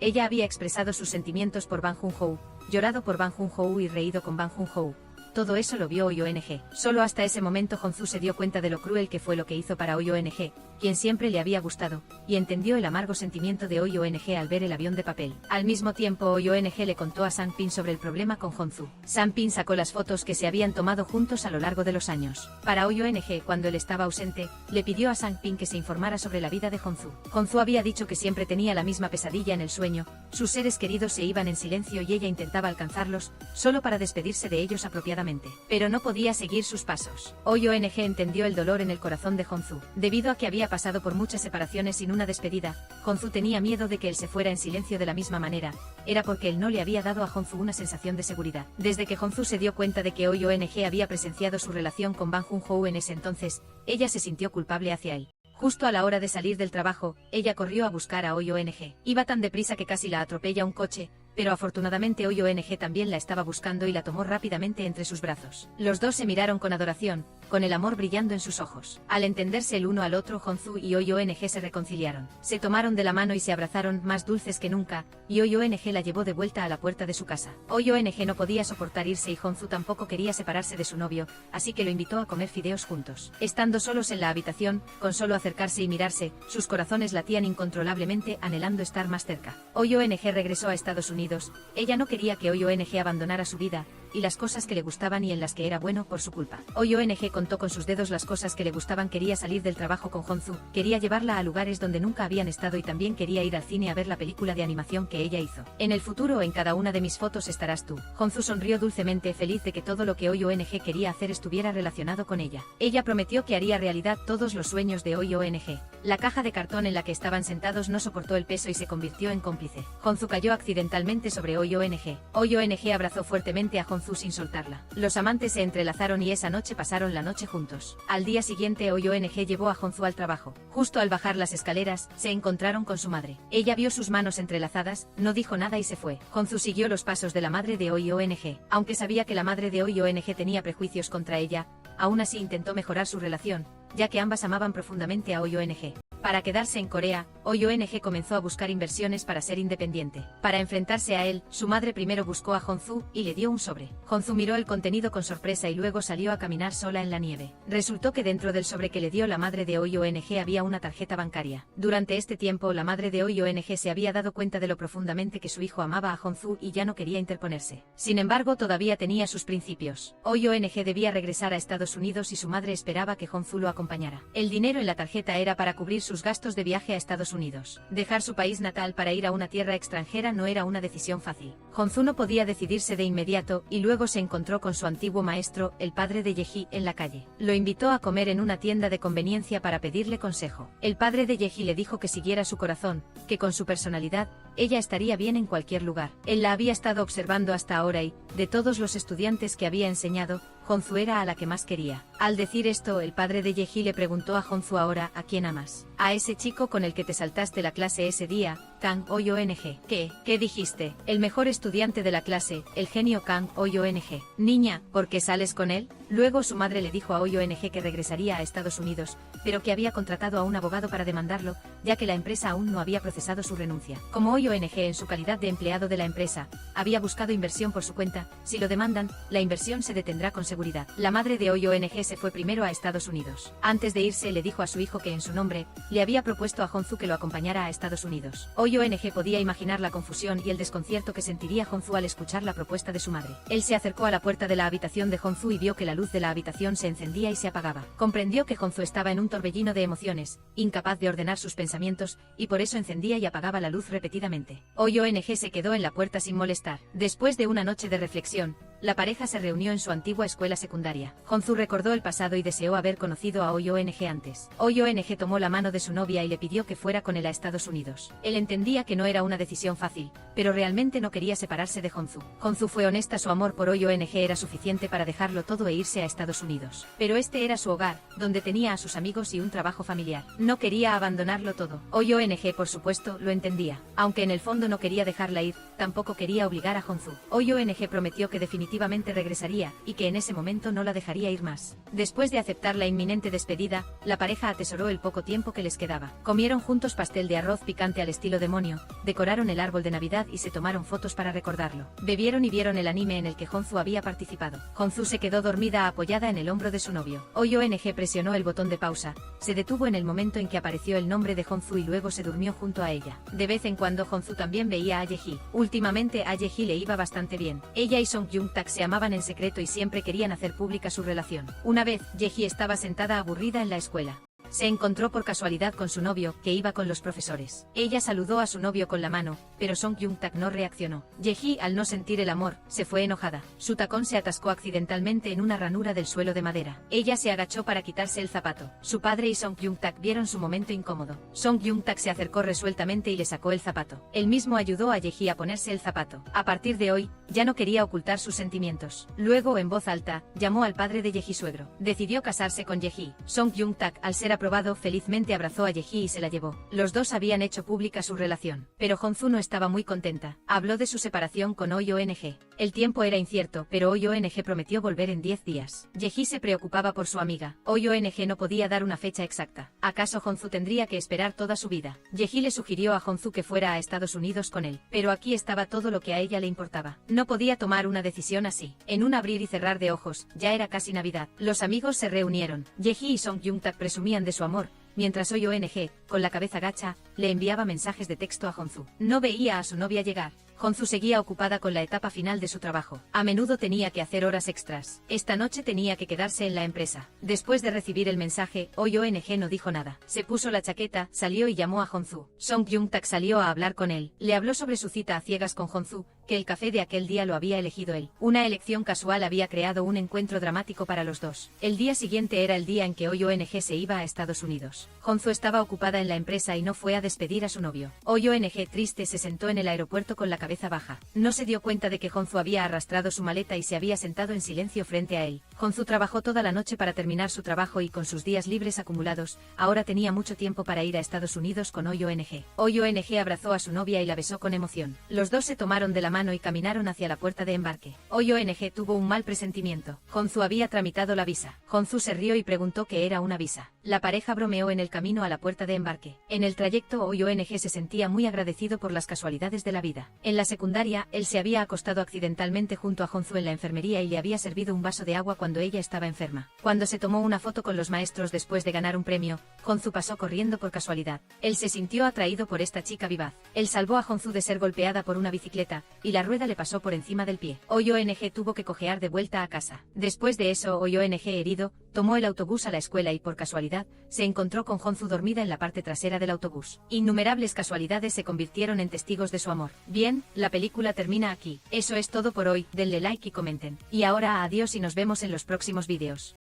ella había expresado sus sentimientos por Bang Joon-ho, llorado por Bang Joon-ho y reído con Bang Joon-ho. Todo eso lo vio Oyong. Solo hasta ese momento Hongsu se dio cuenta de lo cruel que fue lo que hizo para Oyong, quien siempre le había gustado, y entendió el amargo sentimiento de Oyong al ver el avión de papel. Al mismo tiempo Oyong le contó a Sang-pin sobre el problema con Hongsu. Sang-pin sacó las fotos que se habían tomado juntos a lo largo de los años. Para Oyong, cuando él estaba ausente, le pidió a Sang-pin que se informara sobre la vida de Hongsu. Hongsu había dicho que siempre tenía la misma pesadilla en el sueño, sus seres queridos se iban en silencio y ella intentaba alcanzarlos, solo para despedirse de ellos apropiadamente. Pero no podía seguir sus pasos. Oyong entendió el dolor en el corazón de Hongsu. Debido a que había pasado por muchas separaciones sin una despedida, Hongsu tenía miedo de que él se fuera en silencio de la misma manera. Era porque él no le había dado a Hongsu una sensación de seguridad. Desde que Hongsu se dio cuenta de que Oyong había presenciado su relación con Bang Joon-ho en ese entonces, ella se sintió culpable hacia él. Justo a la hora de salir del trabajo, ella corrió a buscar a Oyong. Iba tan deprisa que casi la atropella un coche, pero afortunadamente Oyong también la estaba buscando y la tomó rápidamente entre sus brazos. Los dos se miraron con adoración, con el amor brillando en sus ojos. Al entenderse el uno al otro, Hongsu y Oyeong se reconciliaron. Se tomaron de la mano y se abrazaron, más dulces que nunca, y Oyeong la llevó de vuelta a la puerta de su casa. Oyeong no podía soportar irse y Hongsu tampoco quería separarse de su novio, así que lo invitó a comer fideos juntos. Estando solos en la habitación, con solo acercarse y mirarse, sus corazones latían incontrolablemente, anhelando estar más cerca. Oyeong regresó a Estados Unidos. Ella no quería que Oyeong abandonara su vida y las cosas que le gustaban y en las que era bueno por su culpa. Oyeong contó con sus dedos las cosas que le gustaban. Quería salir del trabajo con Hongsu, quería llevarla a lugares donde nunca habían estado y también quería ir al cine a ver la película de animación que ella hizo. En el futuro en cada una de mis fotos estarás tú. Hongsu sonrió dulcemente, feliz de que todo lo que Oyeong quería hacer estuviera relacionado con ella. Ella prometió que haría realidad todos los sueños de Oyeong. La caja de cartón en la que estaban sentados no soportó el peso y se convirtió en cómplice. Hongsu cayó accidentalmente sobre Oyeong. Oyeong abrazó fuertemente a Hongsu sin soltarla. Los amantes se entrelazaron y esa noche pasaron la noche juntos. Al día siguiente Oyeong llevó a Hongsu al trabajo. Justo al bajar las escaleras, se encontraron con su madre. Ella vio sus manos entrelazadas, no dijo nada y se fue. Hongsu siguió los pasos de la madre de Oyeong. Aunque sabía que la madre de Oyeong tenía prejuicios contra ella, aún así intentó mejorar su relación, ya que ambas amaban profundamente a Oyeong. Para quedarse en Corea, Oyeong comenzó a buscar inversiones para ser independiente. Para enfrentarse a él, su madre primero buscó a Hongsu y le dio un sobre. Hongsu miró el contenido con sorpresa y luego salió a caminar sola en la nieve. Resultó que dentro del sobre que le dio la madre de Oyeong había una tarjeta bancaria. Durante este tiempo la madre de Oyeong se había dado cuenta de lo profundamente que su hijo amaba a Hongsu y ya no quería interponerse. Sin embargo, todavía tenía sus principios. Oyeong debía regresar a Estados Unidos y su madre esperaba que Hongsu lo acompañara. El dinero en la tarjeta era para cubrir sus gastos de viaje a Estados Unidos. Dejar su país natal para ir a una tierra extranjera no era una decisión fácil. Hongsu no podía decidirse de inmediato y luego se encontró con su antiguo maestro, el padre de Yeji, en la calle. Lo invitó a comer en una tienda de conveniencia para pedirle consejo. El padre de Yeji le dijo que siguiera su corazón, que con su personalidad, ella estaría bien en cualquier lugar. Él la había estado observando hasta ahora y, de todos los estudiantes que había enseñado, Hongsu era a la que más quería. Al decir esto, el padre de Yeji le preguntó a Hongsu: ahora, ¿a quién amas? A ese chico con el que te saltaste la clase ese día, Kang Oyeong. ¿Qué dijiste? El mejor estudiante de la clase, el genio Kang Oyeong. Niña, ¿por qué sales con él? Luego su madre le dijo a Oyeong que regresaría a Estados Unidos, pero que había contratado a un abogado para demandarlo, ya que la empresa aún no había procesado su renuncia. Como Oyeong, en su calidad de empleado de la empresa, había buscado inversión por su cuenta, si lo demandan, la inversión se detendrá con seguridad. La madre de Oyeong se fue primero a Estados Unidos. Antes de irse le dijo a su hijo que en su nombre, le había propuesto a Hongsu que lo acompañara a Estados Unidos. Oyeong podía imaginar la confusión y el desconcierto que sentiría Hongsu al escuchar la propuesta de su madre. Él se acercó a la puerta de la habitación de Hongsu y vio que la luz de la habitación se encendía y se apagaba. Comprendió que Hongsu estaba en un torbellino de emociones, incapaz de ordenar sus pensamientos, y por eso encendía y apagaba la luz repetidamente. Oyeong se quedó en la puerta sin molestar. Después de una noche de reflexión, la pareja se reunió en su antigua escuela secundaria. Hongsu recordó el pasado y deseó haber conocido a Oyeong antes. Oyeong tomó la mano de su novia y le pidió que fuera con él a Estados Unidos. Él entendía que no era una decisión fácil, pero realmente no quería separarse de Hongsu. Hongsu fue honesta, su amor por Oyeong era suficiente para dejarlo todo e irse a Estados Unidos. Pero este era su hogar, donde tenía a sus amigos y un trabajo familiar. No quería abandonarlo todo. Oyeong, por supuesto, lo entendía. Aunque en el fondo no quería dejarla ir, tampoco quería obligar a Hongsu. Oyeong prometió que definitivamente regresaría, y que en ese momento no la dejaría ir más. Después de aceptar la inminente despedida, la pareja atesoró el poco tiempo que les quedaba. Comieron juntos pastel de arroz picante al estilo demonio, decoraron el árbol de Navidad y se tomaron fotos para recordarlo. Bebieron y vieron el anime en el que Hongsu había participado. Hongsu se quedó dormida apoyada en el hombro de su novio. Oyeong presionó el botón de pausa, se detuvo en el momento en que apareció el nombre de Hongsu y luego se durmió junto a ella. De vez en cuando Hongsu también veía a Yeji. Últimamente a Yeji le iba bastante bien. Ella y Song Jung-tak se amaban en secreto y siempre querían hacer pública su relación. Una vez, Yeji estaba sentada aburrida en la escuela. Se encontró por casualidad con su novio, que iba con los profesores. Ella saludó a su novio con la mano, pero Song Jung-tak no reaccionó. Yeji, al no sentir el amor, se fue enojada. Su tacón se atascó accidentalmente en una ranura del suelo de madera. Ella se agachó para quitarse el zapato. Su padre y Song Jung-tak vieron su momento incómodo. Song Jung-tak se acercó resueltamente y le sacó el zapato. Él mismo ayudó a Yeji a ponerse el zapato. A partir de hoy, ya no quería ocultar sus sentimientos. Luego, en voz alta, llamó al padre de Yeji suegro. Decidió casarse con Yeji. Song Jung-tak, al ser aprobado, felizmente abrazó a Yeji y se la llevó. Los dos habían hecho pública su relación. Pero Hongsu no estaba muy contenta. Habló de su separación con Oyeong. El tiempo era incierto, pero Hoy ONG prometió volver en 10 días. Yeji se preocupaba por su amiga. Hoy ONG no podía dar una fecha exacta. ¿Acaso Honzu tendría que esperar toda su vida? Yeji le sugirió a Honzu que fuera a Estados Unidos con él, pero aquí estaba todo lo que a ella le importaba. No podía tomar una decisión así. En un abrir y cerrar de ojos, ya era casi Navidad. Los amigos se reunieron. Yeji y Song Jung-tak presumían de su amor, mientras Hoy ONG, con la cabeza gacha, le enviaba mensajes de texto a Honzu. No veía a su novia llegar. Honzu seguía ocupada con la etapa final de su trabajo. A menudo tenía que hacer horas extras. Esta noche tenía que quedarse en la empresa. Después de recibir el mensaje, Hoy ONG no dijo nada. Se puso la chaqueta, salió y llamó a Honzu. Song Jung-tak salió a hablar con él. Le habló sobre su cita a ciegas con Honzu, que el café de aquel día lo había elegido él. Una elección casual había creado un encuentro dramático para los dos. El día siguiente era el día en que Hoy ONG se iba a Estados Unidos. Honzu estaba ocupada en la empresa y no fue a despedir a su novio. Hoy ONG triste se sentó en el aeropuerto con la cabeza baja. No se dio cuenta de que Honzu había arrastrado su maleta y se había sentado en silencio frente a él. Honzu trabajó toda la noche para terminar su trabajo y con sus días libres acumulados, ahora tenía mucho tiempo para ir a Estados Unidos con Hoy ONG. Hoy ONG abrazó a su novia y la besó con emoción. Los dos se tomaron de la mano y caminaron hacia la puerta de embarque. Hoy ONG tuvo un mal presentimiento. Honzu había tramitado la visa. Honzu se rió y preguntó qué era una visa. La pareja bromeó en el camino a la puerta de embarque. En el trayecto Hoy ONG se sentía muy agradecido por las casualidades de la vida. En la secundaria, él se había acostado accidentalmente junto a Honzu en la enfermería y le había servido un vaso de agua cuando ella estaba enferma. Cuando se tomó una foto con los maestros después de ganar un premio, Honzu pasó corriendo por casualidad. Él se sintió atraído por esta chica vivaz. Él salvó a Honzu de ser golpeada por una bicicleta, y la rueda le pasó por encima del pie. Hoy ONG tuvo que cojear de vuelta a casa. Después de eso, Hoy ONG herido, tomó el autobús a la escuela y por casualidad, se encontró con Honzu dormida en la parte trasera del autobús. Innumerables casualidades se convirtieron en testigos de su amor. Bien, la película termina aquí. Eso es todo por hoy, denle like y comenten. Y ahora adiós y nos vemos en los próximos vídeos.